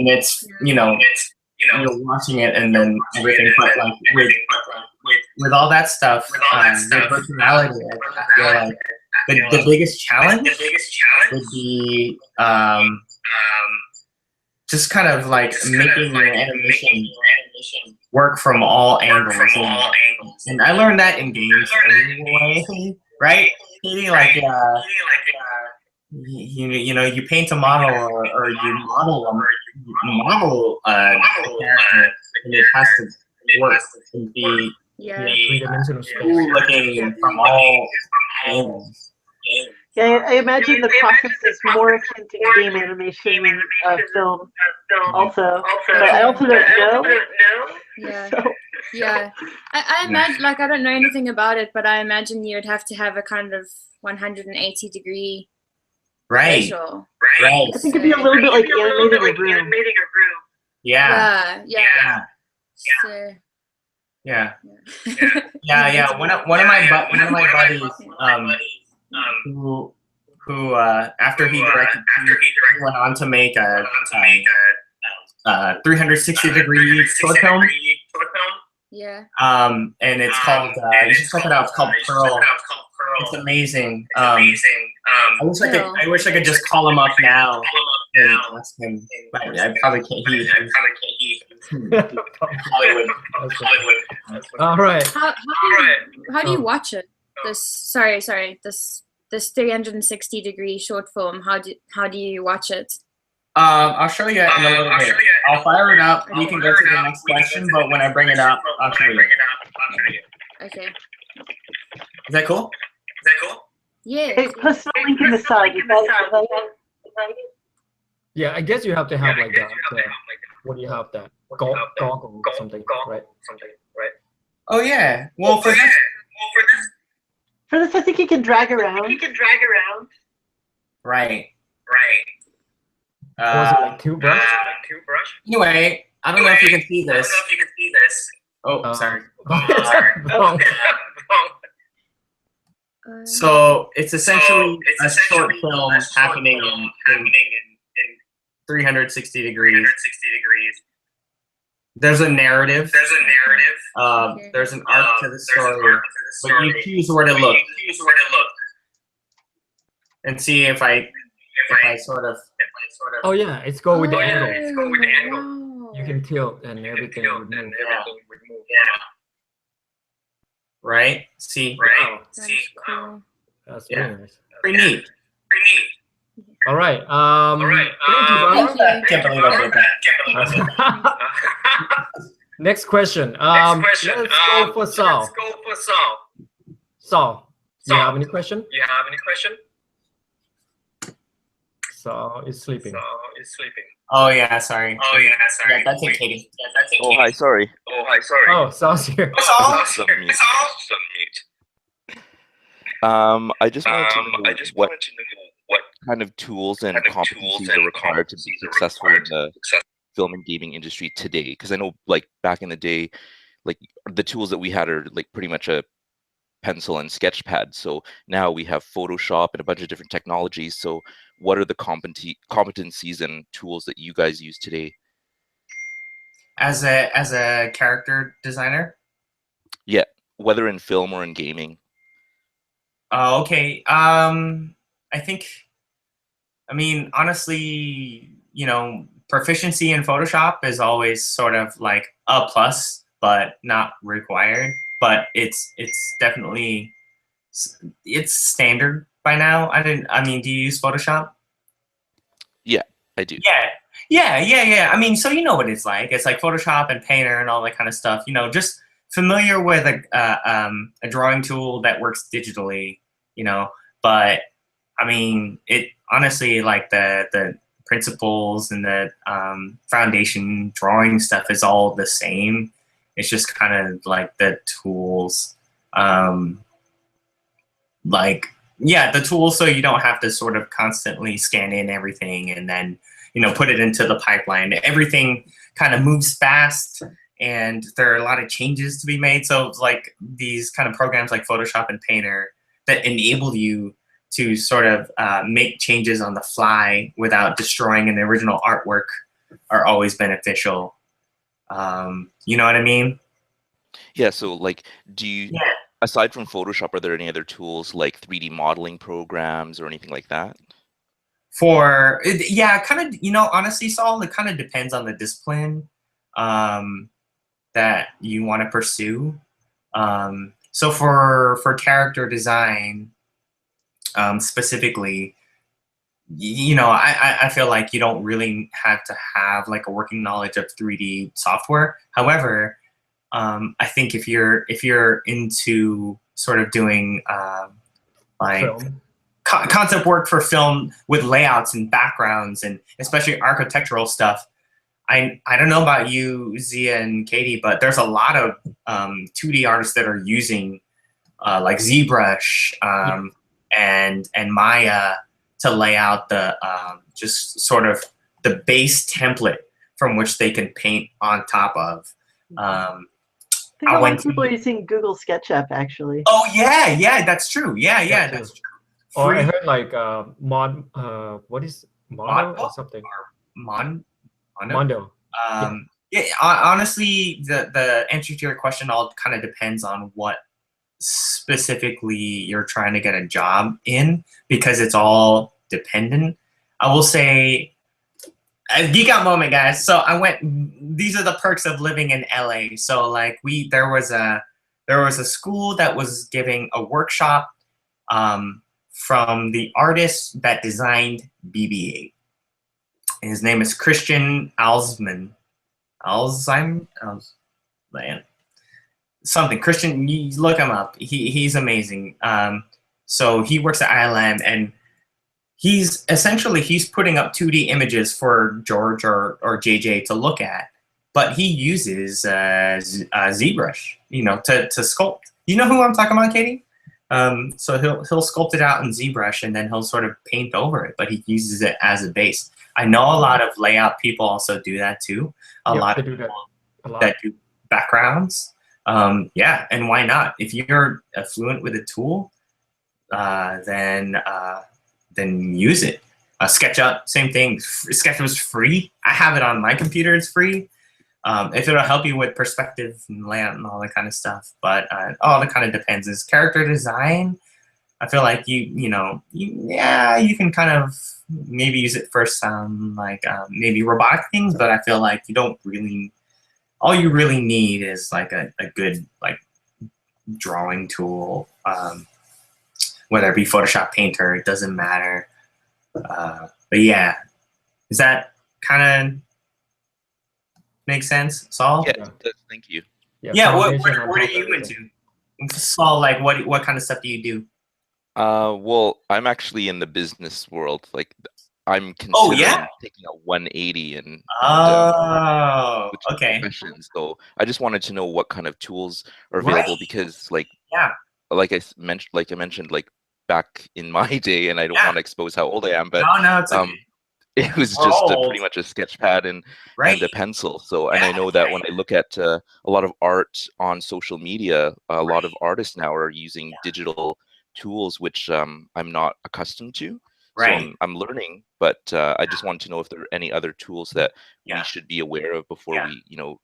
it's you're watching it and then everything. But like with all that stuff, with virtual reality, I feel like the biggest challenge would be just kind of like making your animation work from all angles. And I learned that in games anyway, right? Like, you paint a model or you model a character, and it has to work and be three-dimensional space. looking from all angles. Yeah, I imagine the process is more akin to game animation and film also. But I also don't know. Yeah. So. Yeah. I imagine, like, I don't know anything about it, but I imagine you would have to have a kind of 180-degree visual. Right. I think it'd be a little bit like animating a room. Yeah. So, yeah. One of my buddies, who after he directed, he went on to make a 360-degree short film. Yeah. And it's called. You should check it out. It's called Pearl. It's amazing. I wish I could just call him up now and ask him. But I probably can't. Hollywood. All right. How do you watch it? This 360-degree short film. How do you watch it? I'll show you in a little bit. I'll fire it up. We can go to the next question, but when I bring it up, I'll show you. Okay. Is that cool? Yeah. Hey, post a link in the side. Yeah, I guess you have to have like that. What do you have that? Goggle or something, right? Oh yeah. Well, for this, I think you can drag around. Right. Or is it like toothbrush? Anyway, I don't know if you can see this. Oh, sorry. So it's essentially a short film happening in 360 degrees. There's a narrative. There's an arc to the story, but you choose where to look and see if I sort of. Oh yeah, it's go with the angle. Wow. You can tilt and everything would move. Yeah. Right? See? That's cool. That's very nice. Pretty neat. All right. Thank you, Thank you. Can't believe I did that. Next question. Let's go for Saul. Saul, do you have any question? Saul is sleeping. Oh yeah, sorry. Yeah, that's it, Katie. Oh, hi, sorry. Oh, Saul's here. Some mute. I just wanted to know what kind of tools and competencies are required to be successful in the film and gaming industry today. Because I know, like, back in the day, like, the tools that we had are like pretty much a pencil and sketch pad. So now we have Photoshop and a bunch of different technologies. So what are the competencies and tools that you guys use today? As a character designer? Yeah, whether in film or in gaming. Oh, okay. I mean, honestly, you know, proficiency in Photoshop is always sort of like a plus, but not required. But it's definitely, it's standard by now. I mean, do you use Photoshop? Yeah, I do. Yeah. I mean, so you know what it's like. It's like Photoshop and Painter and all that kind of stuff. You know, just familiar with a drawing tool that works digitally. You know, but I mean, it honestly, like the principles and the foundation drawing stuff is all the same. It's just kind of like the tools, like, yeah, the tools, so you don't have to sort of constantly scan in everything and then, you know, put it into the pipeline. Everything kind of moves fast and there are a lot of changes to be made. So it's like these kind of programs like Photoshop and Painter that enable you to sort of make changes on the fly without destroying an original artwork are always beneficial. You know what I mean? Yeah, so like, do you, aside from Photoshop, are there any other tools like 3D modeling programs or anything like that? Yeah, kind of, you know, honestly, Saul, it kind of depends on the discipline that you want to pursue. So for character design, specifically, you know, I feel like you don't really have to have like a working knowledge of 3D software. However, I think if you're into sort of doing like concept work for film with layouts and backgrounds and especially architectural stuff, I don't know about you, Xia and Katie, but there's a lot of 2D artists that are using like ZBrush and Maya to lay out the just sort of the base template from which they can paint on top of. I think a lot of people are using Google SketchUp actually. Oh yeah, that's true. Yeah, that's true. Or I heard like what is Mondo or something? Mondo. Yeah, honestly, the answer to your question all kind of depends on what specifically you're trying to get a job in, because it's all dependent. I will say, a geek out moment, guys. So these are the perks of living in LA. So like there was a school that was giving a workshop from the artist that designed BB-8. His name is Christian Alzman. Man. Something. Christian, you look him up. He's amazing. So he works at ILM, and he's putting up 2D images for George or JJ to look at, but he uses ZBrush, you know, to sculpt. You know who I'm talking about, Katie? So he'll sculpt it out in ZBrush, and then he'll sort of paint over it, but he uses it as a base. I know a lot of layout people also do that too. A lot of people that do backgrounds. Yeah, and why not? If you're fluent with a tool, then use it. SketchUp, same thing. SketchUp is free. I have it on my computer. It's free. If it'll help you with perspective and layout and all that kind of stuff, but all that kind of depends. Is character design, I feel like you can kind of maybe use it for some like maybe robotic things, but I feel like you don't really. All you really need is like a good like drawing tool, whether it be Photoshop, Painter, it doesn't matter. But yeah, is that kind of make sense, Saul? Yeah, it does. Thank you. Yeah. What foundation on are top of you everything. into? Saul, like what kind of stuff do you do? Well, I'm actually in the business world. Like, I'm Oh considering yeah. taking a 180 and Oh, switching okay. professions. So I just wanted to know what kind of tools are available Right. because, like, Yeah. I mentioned, like back in my day, and I don't Yeah. want to expose how old I am, but No, it's okay. it was We're just old. pretty much a sketch pad and Right. a pencil. So, and I Yeah, know that when I look at a lot of art on social media, a lot of artists now are using digital tools, which I'm not accustomed to. So Right. I'm learning, but I just want to know if there are any other tools that we Yeah. should be aware of before Yeah. we,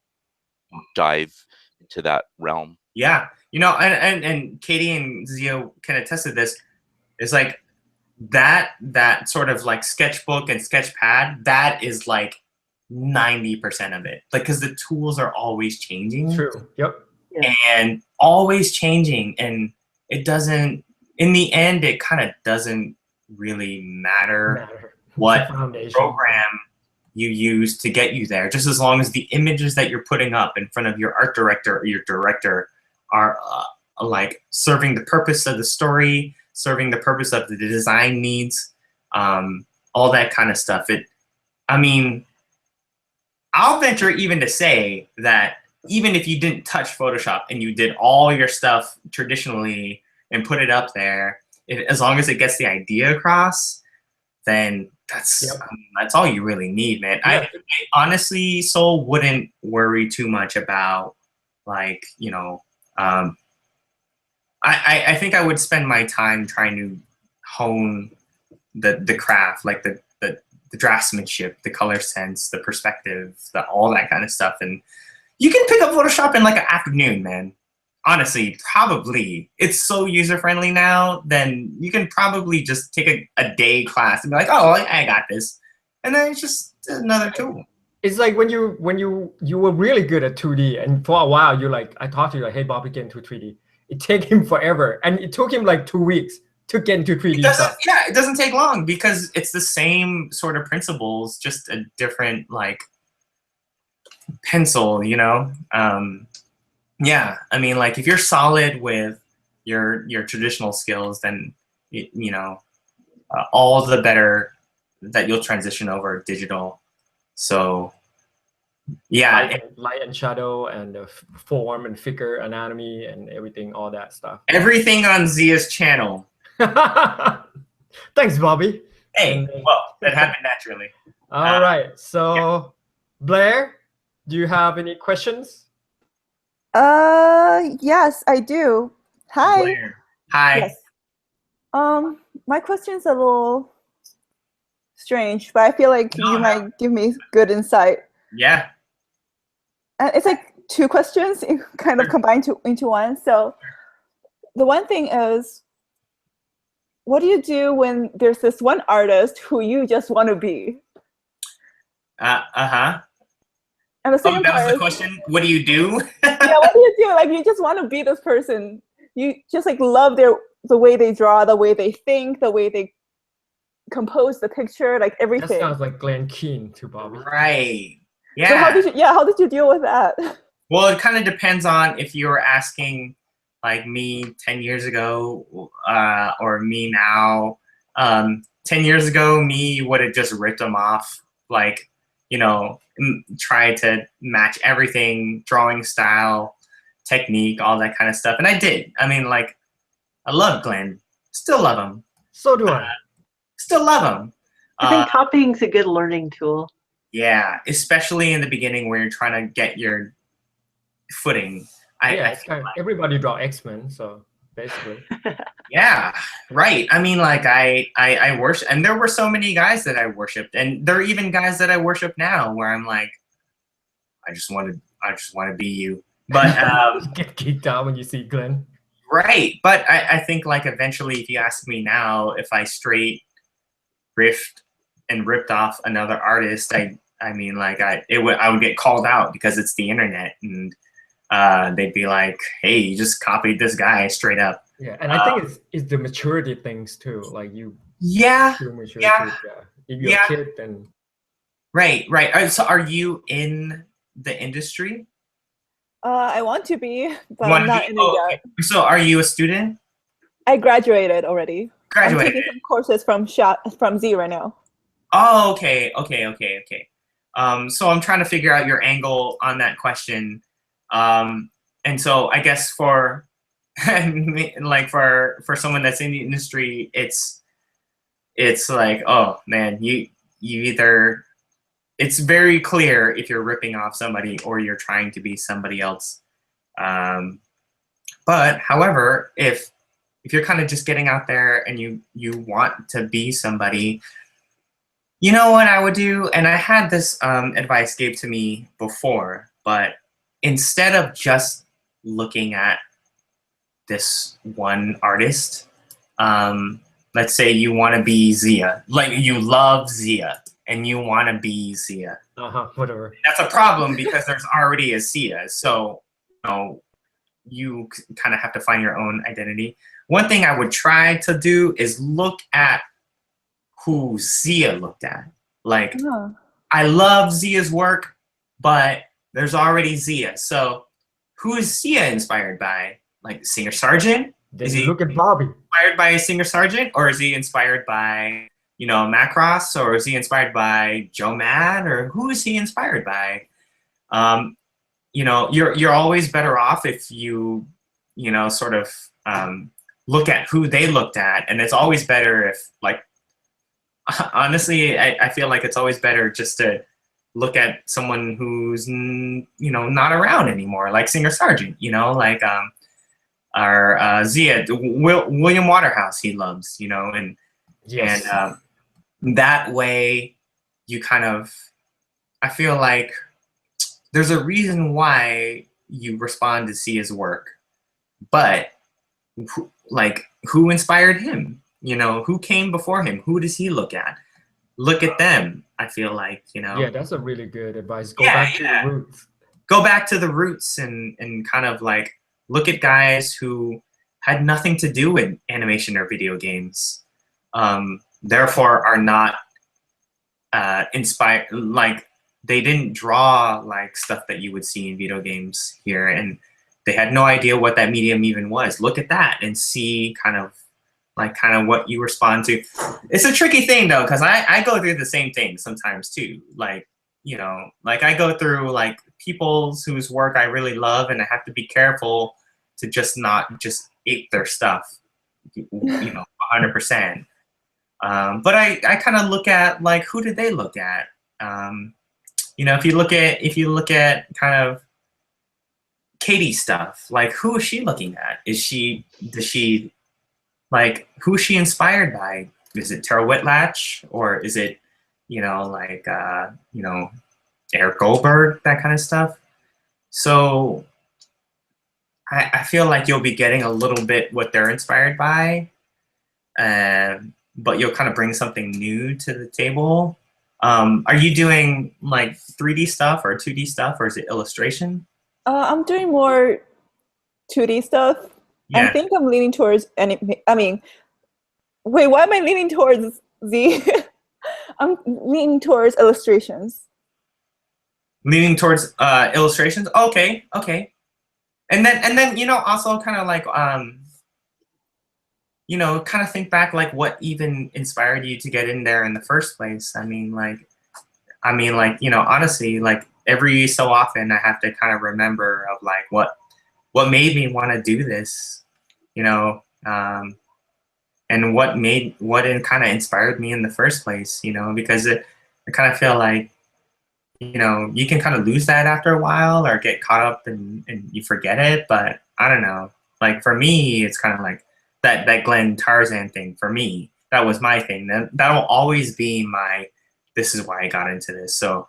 dive into that realm. Yeah. And Katie and Zio can attest to this. It's like that sort of like sketchbook and sketchpad, that is like 90% of it. Like, because the tools are always changing. True. Yep. And always changing, and it doesn't, in the end, it kind of doesn't really matter what program you use to get you there, just as long as the images that you're putting up in front of your art director or your director are like serving the purpose of the story, serving the purpose of the design needs, all that kind of stuff. I mean, I'll venture even to say that even if you didn't touch Photoshop and you did all your stuff traditionally and put it up there, as long as it gets the idea across, then that's all you really need, man. I honestly, Soul, wouldn't worry too much about, like, I think I would spend my time trying to hone the craft, like the draftsmanship, the color sense, the perspective, all that kind of stuff. And you can pick up Photoshop in like an afternoon, man. Honestly, probably. It's so user-friendly now, then you can probably just take a day class and be like, oh, I got this. And then it's just another tool. It's like when you were really good at 2D, and for a while you're like, I talked to you like, hey Bobby, get into 3D. It took him forever, and it took him like 2 weeks to get into 3D stuff. Yeah, it doesn't take long because it's the same sort of principles, just a different like pencil, Yeah, I mean, like, if you're solid with your traditional skills, then all the better that you'll transition over digital. So yeah, light and shadow and form and figure anatomy and everything, all that stuff. Everything on Zia's channel. Thanks, Bobby. Hey, well, that happened naturally. All right, so Blair, do you have any questions? Yes, I do. Hi. Blair. Hi. Yes. My question's a little strange, but I feel like you might give me good insight. Yeah. And it's like two questions kind of combined into one. So the one thing is, what do you do when there's this one artist who you just want to be? And the second that part was the question. What do you do? Yeah, what do you do? Like, you just want to be this person. You just like love the way they draw, the way they think, the way they compose the picture, like everything. That sounds like Glenn Keane to Bobby. Right. Yeah. So how did you deal with that? Well, it kind of depends on if you were asking like me 10 years ago or me now. 10 years ago, me would have just ripped them off, like, try to match everything, drawing style, technique, all that kind of stuff. And I did. I mean, like, I love Glenn. Still love him. So do I. Still love him. I think copying's a good learning tool. Yeah, especially in the beginning where you're trying to get your footing. Everybody draw X-Men, so basically. Yeah, right. I mean, like, I worship, and there were so many guys that I worshipped, and there are even guys that I worship now where I'm like, I just want to be you. But you get geeked out when you see Glenn. Right, but I think, like, eventually, if you ask me now, if I straight riffed and ripped off another artist, I mean, like, I would get called out because it's the internet, and they'd be like, hey, you just copied this guy straight up. Yeah, and I think it's the maturity things too. Like you. Yeah. If you're a kid, then. Right. So are you in the industry? I want to be, but Want I'm to not be? in it Oh, yet. okay. So are you a student? I graduated already. I'm Graduated. taking some courses from Z right now. Oh, okay. So I'm trying to figure out your angle on that question. And so I guess for like for someone that's in the industry, it's like, oh man, you either, it's very clear if you're ripping off somebody or you're trying to be somebody else. But however, if you're kind of just getting out there and you want to be somebody, you know what I would do? And I had this advice gave to me before, but instead of just looking at this one artist, let's say you want to be Xia, like you love Xia and you want to be Xia. Whatever. That's a problem because there's already a Xia. So, you know, you kind of have to find your own identity. One thing I would try to do is look at who Xia looked at. Like, I love Xia's work, but there's already Xia. So who is Xia inspired by? Like Singer Sargent? Then you look at Bobby. Inspired by Singer Sargent? Or is he inspired by, you know, Macross? Or is he inspired by Joe Mad? Or who is he inspired by? You know, you're always better off if you know, sort of look at who they looked at. And it's always better if, like, honestly, I feel like it's always better just to look at someone who's, you know, not around anymore, like Singer Sargent, you know, like our Xia, William Waterhouse, he loves, you know, and yes. And that way you kind of, I feel like there's a reason why you respond to Xia's work, but like who inspired him? You know, who came before him? Who does he look at? Look at them, I feel like, you know. Yeah, that's a really good advice. Go back to the roots. Go back to the roots and kind of like look at guys who had nothing to do with animation or video games. Therefore are not inspired, like they didn't draw like stuff that you would see in video games here, and they had no idea what that medium even was. Look at that and see kind of what you respond to. It's a tricky thing though, because I go through the same thing sometimes too. Like, you know, like I go through like people's whose work I really love, and I have to be careful to just not just ape their stuff, you know, 100%. But I kind of look at like, who did they look at? You know, if you look at kind of Katie's stuff, like who is she looking at? Does she like, who is she inspired by? Is it Tara Whitlatch, or is it, you know, like you know, Eric Goldberg, that kind of stuff? So I feel like you'll be getting a little bit what they're inspired by, but you'll kind of bring something new to the table. Are you doing like 3D stuff or 2D stuff, or is it illustration? I'm doing more 2D stuff. Yeah. I think I'm leaning towards wait, why am I leaning towards Z? I'm leaning towards illustrations. Leaning towards illustrations? Okay. And then you know, also kind of like you know, kind of think back like what even inspired you to get in there in the first place. I mean like, you know, honestly, like every so often I have to kind of remember of like what made me want to do this, you know, and what kind of inspired me in the first place, you know, because I kind of feel like, you know, you can kind of lose that after a while or get caught up and you forget it. But I don't know, like for me, it's kind of like that Glenn Tarzan thing for me. That was my thing. That'll always be my, this is why I got into this. So,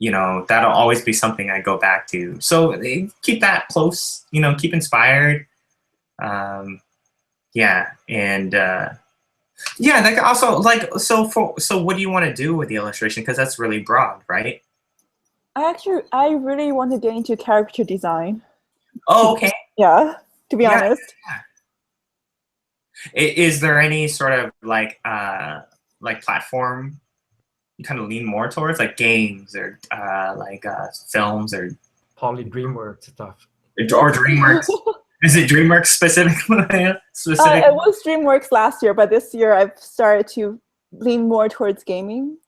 you know, that'll always be something I go back to. So keep that close, you know, keep inspired. Yeah. And yeah, like also like, so what do you want to do with the illustration? Because that's really broad, right? I really want to get into character design. Oh, okay. Yeah, to be honest. Yeah. Is there any sort of like platform kind of lean more towards, like games or films or Probably DreamWorks stuff. or DreamWorks. Is it DreamWorks specifically? It was DreamWorks last year, but this year I've started to lean more towards gaming.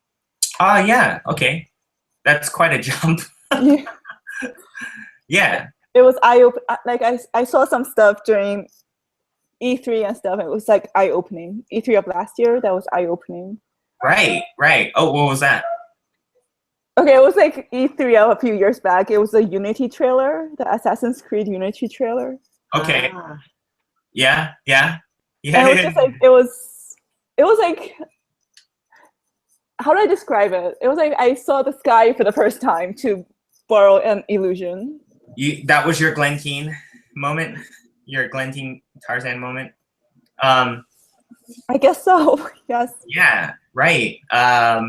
Oh yeah, okay, that's quite a jump. Yeah. Yeah. It was eye-opening. Like I saw some stuff during E3 and stuff. It was like eye-opening. E3 of last year, that was eye-opening. Right. Oh, what was that? Okay, it was like E3 of a few years back. It was a Unity trailer, the Assassin's Creed Unity trailer. Okay. Yeah. And it was just like it was like, how do I describe it? It was like I saw the sky for the first time, to borrow an illusion. That was your Glen Keane moment? Your Glen Keane Tarzan moment? I guess so. Yes. Yeah, right. I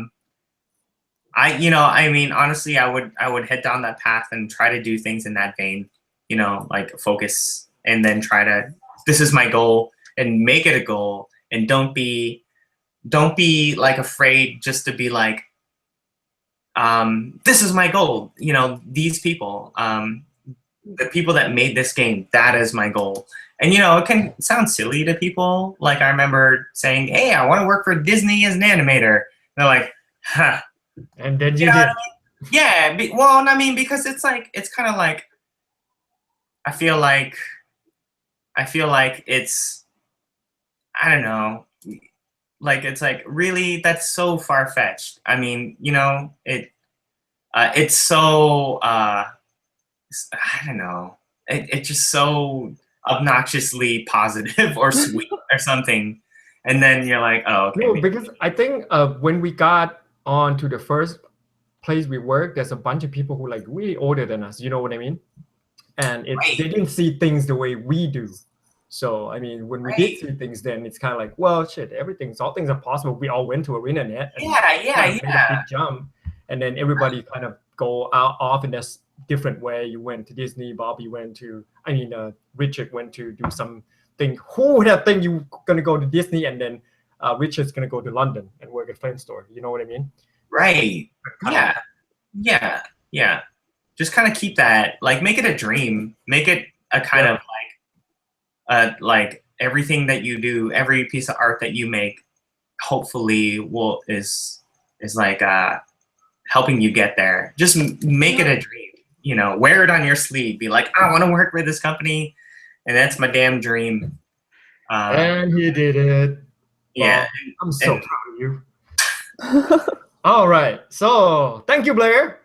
mean, honestly, I would head down that path and try to do things in that vein, like focus and then try to, this is my goal, and make it a goal, and don't be like afraid just to be like, this is my goal. These people, the people that made this game, that is my goal. And it can sound silly to people. Like I remember saying, hey, I want to work for Disney as an animator. They're like, huh. And then you know did. what I mean? Yeah, well, I mean, because it's kind of like, I feel like it's, I don't know, like it's like, really, that's so far-fetched. I mean, it's so I don't know, it's just so obnoxiously positive or sweet or something, and then you're like, oh, okay. No, because I think when we got on to the first place we worked, there's a bunch of people who like really older than us, you know what I mean? And they didn't see things the way we do. So I mean, when we did see things, then it's kind of like, well, shit, all things are possible. We all went to ArenaNet and made a big jump, and then everybody kind of go off in this different way. You went to Disney, Bobby went to, Richard went to do something. Who would have think you gonna go to Disney and then Richard's gonna go to London and work at Flame Store? You know what I mean? Right. Yeah. Just kind of keep that, like, make it a dream. Make it a kind of like everything that you do, every piece of art that you make, hopefully is like helping you get there. Just make it a dream. Wear it on your sleeve. Be like, I want to work with this company, and that's my damn dream. And he did it. Yeah. Well, I'm so proud of you. All right. So thank you, Blair.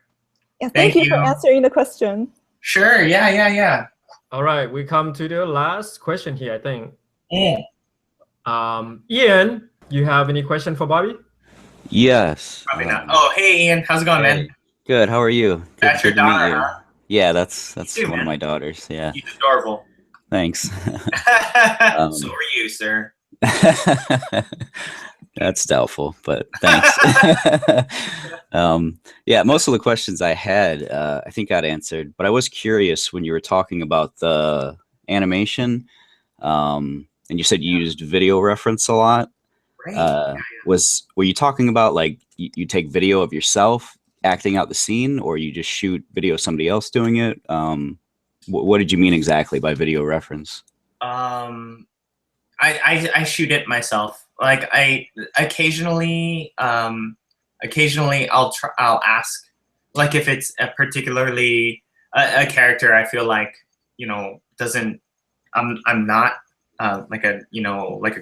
Yeah, thank you for answering the question. Sure. Yeah. All right. We come to the last question here, I think. Yeah. Ian, you have any question for Bobby? Yes. Probably not. Oh, hey, Ian. How's it going, man? Good. How are you? That's your daughter, huh? Yeah, that's too, one man. of my daughters. Yeah. She's adorable. Thanks. So are you, sir. That's doubtful, but thanks. Yeah, most of the questions I had, I think got answered, but I was curious when you were talking about the animation, and you said you used video reference a lot. Right. Were you talking about like you take video of yourself acting out the scene, or you just shoot video of somebody else doing it? What did you mean exactly by video reference? I shoot it myself. Like I occasionally I'll ask, like if it's a particularly a character I feel like doesn't, I'm not like a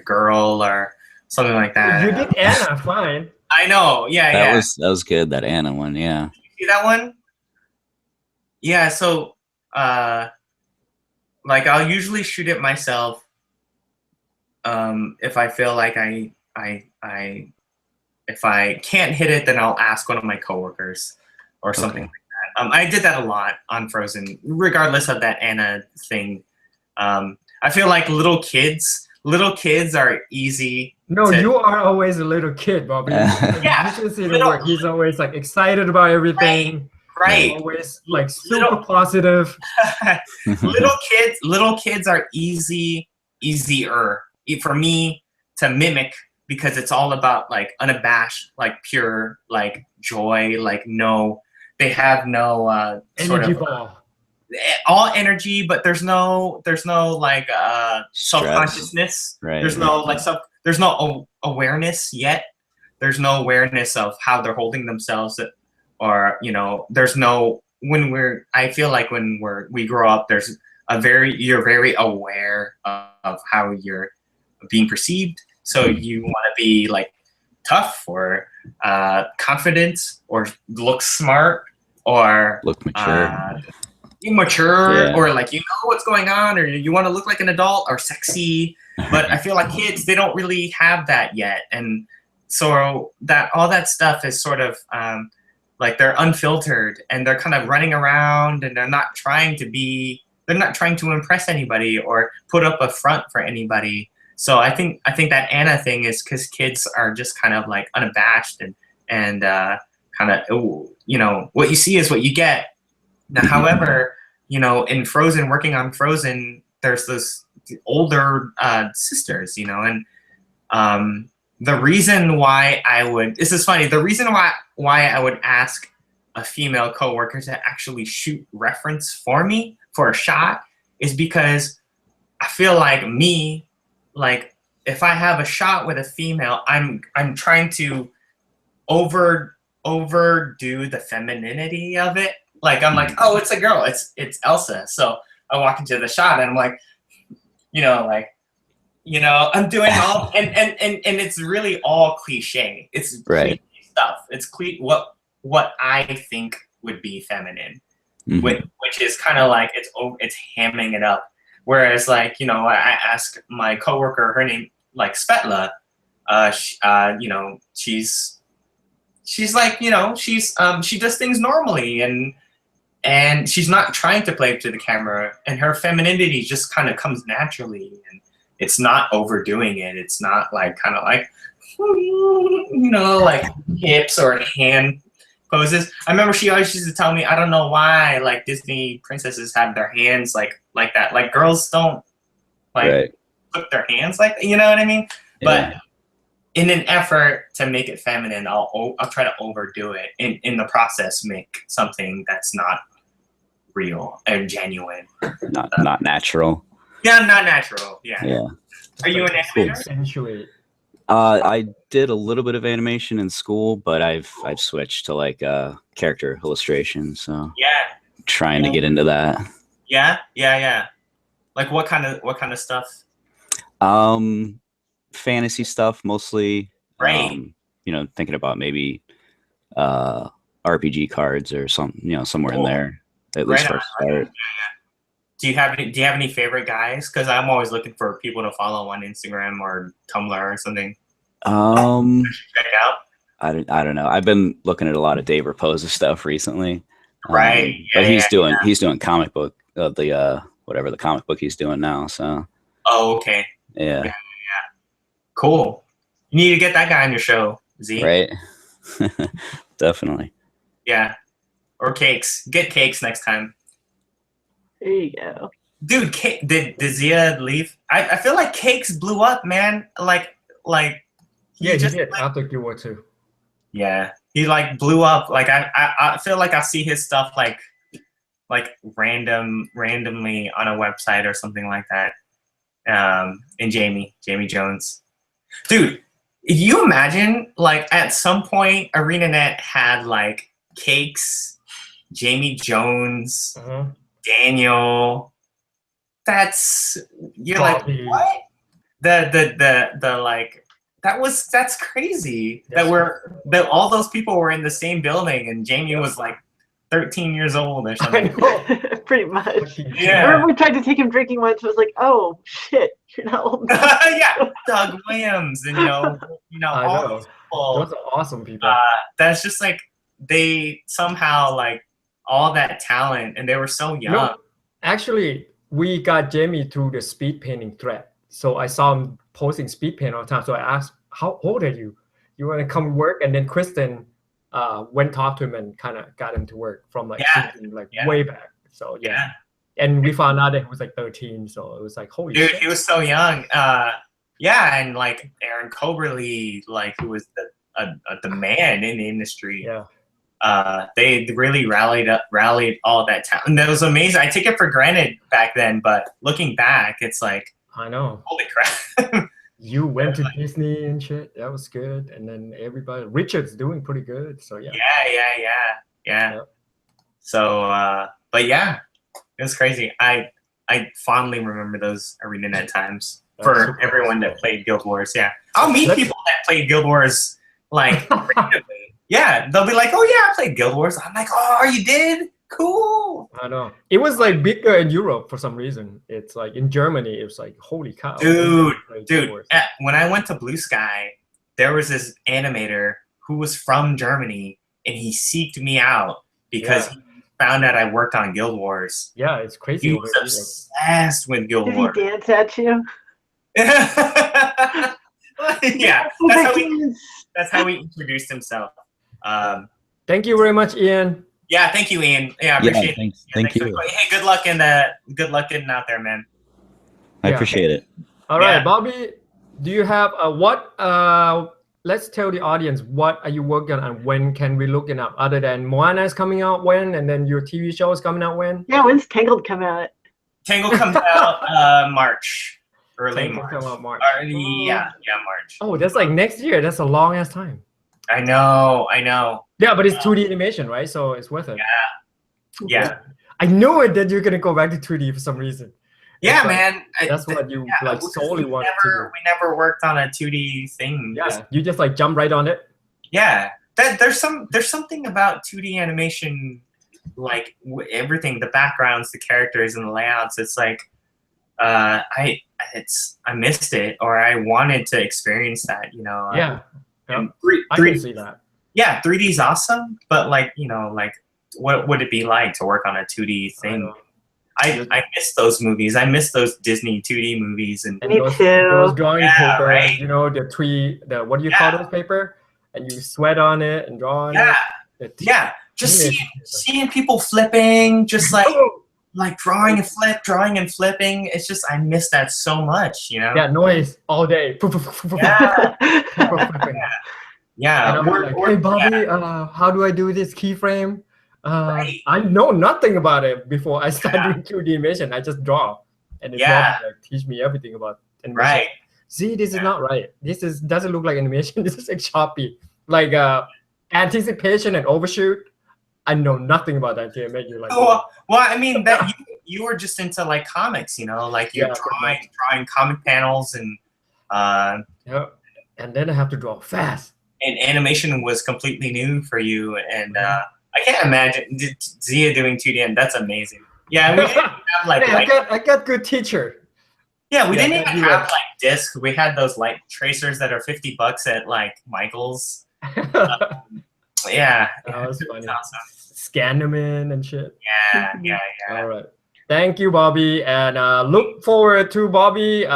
girl or something like that. You did Anna fine. I know. Yeah. That was good, that Anna one. Yeah. You see that one? Yeah. So like I'll usually shoot it myself. If I feel like if I can't hit it, then I'll ask one of my coworkers or something like that. I did that a lot on Frozen, regardless of that Anna thing. I feel like little kids are easy. No, you are always a little kid, Bobby. Yeah. You should see the work. He's always like excited about everything. Right. Always like super positive. Little kids are easier for me to mimic because it's all about like unabashed, like pure, like joy, like they have no sort Energy of ball. all energy, but there's no like self-consciousness. Right. There's no like there's no awareness yet. There's no awareness of how they're holding themselves, or there's no I feel like when we grow up, there's you're very aware of how you're being perceived. So you want to be like tough or confident or look smart or look mature. Immature, or like what's going on, or you want to look like an adult or sexy. But I feel like kids, they don't really have that yet, and so that all that stuff is sort of like they're unfiltered and they're kind of running around and they're not trying to impress anybody or put up a front for anybody. So I think that Anna thing is because kids are just kind of like unabashed and kind of what you see is what you get. Now, however, in Frozen, working on Frozen, there's those older sisters, and the reason why this is funny, the reason why I would ask a female coworker to actually shoot reference for me for a shot is because I feel like if I have a shot with a female, I'm trying to overdo the femininity of it. Like I'm like, oh, it's a girl, it's Elsa. So I walk into the shot and I'm like, I'm doing all and it's really all cliche. It's right. Cliche stuff. It's what I think would be feminine, which is kind of like it's hamming it up. Whereas like I ask my coworker, her name like Svetla, she's like she does things normally and she's not trying to play to the camera, and her femininity just kind of comes naturally, and it's not overdoing it. It's not like kind of like like hips or hand poses. I remember she always used to tell me, I don't know why like Disney princesses have their hands like that. Like girls don't like put their hands like, you know what I mean? Yeah. But in an effort to make it feminine, I'll try to overdo it. In the process, make something that's not real and genuine. Not natural. Yeah, not natural. Yeah. Yeah. Are you an animator? Accentuate. I did a little bit of animation in school, but I've switched to like character illustration. So yeah, trying to get into that. Yeah. Like what kind of stuff? Fantasy stuff mostly. Right. Thinking about maybe RPG cards or somewhere in there. At least for start. Yeah. Do you have any favorite guys? Because I'm always looking for people to follow on Instagram or Tumblr or something. Check out. I don't know. I've been looking at a lot of Dave Raposa stuff recently. Right. But he's doing comic book whatever the comic book he's doing now. So. Oh, okay. Yeah. Cool. You need to get that guy on your show, Z. Right. Definitely. Yeah. Or Cakes. Get Cakes next time. There you go. Dude, did Xia leave? I feel like Cakes blew up, man. Like he did after Guild War 2. Yeah. He like blew up. Like I feel like I see his stuff like randomly on a website or something like that. And Jamie Jones. Dude, you imagine like at some point ArenaNet had like Cakes, Jamie Jones, Daniel. You're Bobby. like, what? The like that's crazy. That all those people were in the same building and Jamie was like 13 years old or something. Pretty much. Yeah. I remember we tried to take him drinking once. I was like, oh shit, you're not old enough. Yeah, Doug Williams and all those people. Those are awesome people. That's just like they somehow like all that talent and they were so young. No, actually, we got Jamie through the speed painting thread. So I saw him posting speed paint all the time. So I asked, how old are you? You want to come work? And then Kristen went talk to him and kind of got him to work from like way back. So yeah. And we found out that he was like 13. So it was like, holy shit. He was so young. Yeah, and like Aaron Coberly, like who was the man in the industry. Yeah. They really rallied all that talent. And that was amazing. I take it for granted back then, but looking back, it's like, I know. holy crap. You went to Disney and shit. That was good. And then everybody, Richard's doing pretty good. So yeah. Yeah. So, but yeah, it was crazy. I fondly remember those ArenaNet times for everyone that played Guild Wars. Yeah, I'll meet people that played Guild Wars like randomly. Yeah, they'll be like, "Oh yeah, I played Guild Wars." I'm like, "Oh, you did? Cool." I know. It was like bigger in Europe for some reason. It's like in Germany, it was like, holy cow. Dude. When I went to Blue Sky, there was this animator who was from Germany, and he seeked me out because he found out I worked on Guild Wars. Yeah, it's crazy. He was obsessed with Guild Wars. Did he dance at you? Yeah, that's how he introduced himself. Thank you very much, Ian. Yeah, thank you, Ian. Yeah, I appreciate it. Thank you. Hey, good luck getting out there, man. I appreciate it. All right, Bobby, do you have let's tell the audience, what are you working on and when can we look it up? Other than Moana is coming out when, and then your TV show is coming out when? Yeah, when's Tangled come out? Tangled comes out March. Early Tangled March. come out March. Yeah, March. Oh, that's like next year. That's a long ass time. I know. Yeah, but it's 2D animation, right? So it's worth it. Yeah. I knew it that you're gonna go back to 2D for some reason. Yeah, man. That's what you solely want to do. We never worked on a 2D thing. Yeah, you just like jump right on it. Yeah, there's something about 2D animation, like everything, the backgrounds, the characters, and the layouts. It's like, I missed it, or I wanted to experience that. You know. Yeah. I can see that. Yeah, 3D is awesome, but like what would it be like to work on a 2D thing? I miss those movies. I miss those Disney 2D movies and those drawing paper. Right? You know, the what do you call those paper? And you sweat on it and draw on it. Just seeing people flipping, just like drawing and flipping. It's just I miss that so much, you know. Yeah, noise all day. Yeah. And I'm like, hey Bobby, how do I do this keyframe? I know nothing about it before I start doing 2D animation. I just draw, and it's like teach me everything about animation. Right. See, this is not right. This doesn't look like animation. This is like choppy, like anticipation and overshoot. I know nothing about that until I met you. Like, well, I mean that you were just into like comics, you know, like you're drawing comic panels and and then I have to draw fast. And animation was completely new for you, and I can't imagine Xia doing 2D, and that's amazing. Yeah, we didn't have like I got good teacher. Yeah, we didn't even have like discs. We had those light tracers that are $50 at like Michael's. Yeah, that was funny. Awesome. Scan them in and shit. Yeah. All right, thank you, Bobby, and look forward to Bobby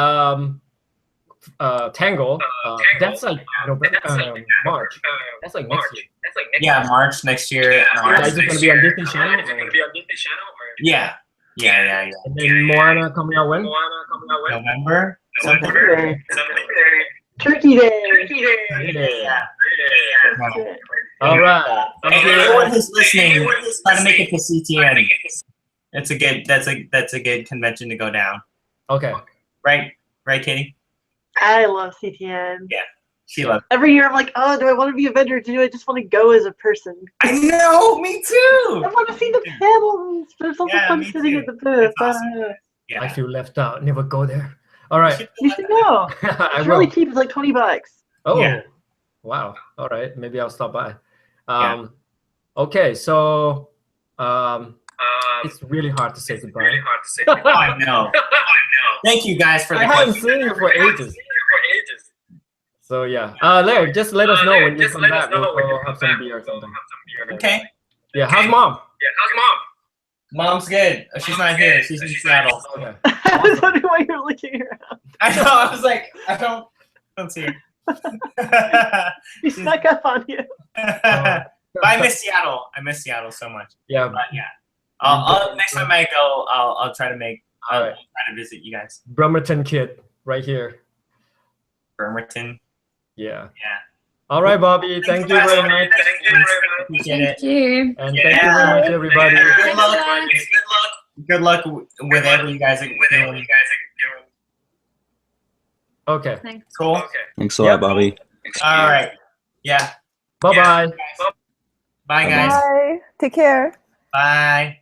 Tangle. That's like March. That's like next year. Yeah, March next year. Is it gonna be on Disney Channel? Yeah. And then Moana coming out when? November. Turkey Day. Yeah. All right. Anyone who's listening, try to make it to CTN. That's a good convention to go down. Okay. Right, Katie? I love CTN. Yeah, she loves it. Every year I'm like, oh, do I want to be a vendor? Do I just want to go as a person? I know, me too. I want to see the panels. There's something fun sitting at the booth. Awesome. Yeah. I feel left out. Never go there. All right. You should go. It's really cheap. It's like $20. Oh, yeah. Wow. All right. Maybe I'll stop by. Okay. So, it's really hard to say goodbye. I know. Thank you guys for the I haven't seen you for ages. So yeah, Larry, just let us know when you come back. We'll go have some beer or something. Okay. Yeah, how's mom? Mom's good. She's not here. She's in Seattle. Okay. I was wondering why you're looking around. I know. I was like, I don't see her. She snuck up on you. But I miss Seattle. I miss Seattle so much. Yeah. But yeah. I'll next time I go, I'll try to make. I'll try to visit you guys. Bremerton kid, right here. Bremerton. Yeah. Yeah. All right, Bobby. Thank you very much. Appreciate Thank it. you. And thank you very much, everybody. Good Thanks a luck. lot. Good luck with whatever you guys are doing. Okay. Thanks. Cool. Thanks a lot, Bobby. All right. Yeah. Bye-bye. Bye, guys. Bye. Take care. Bye.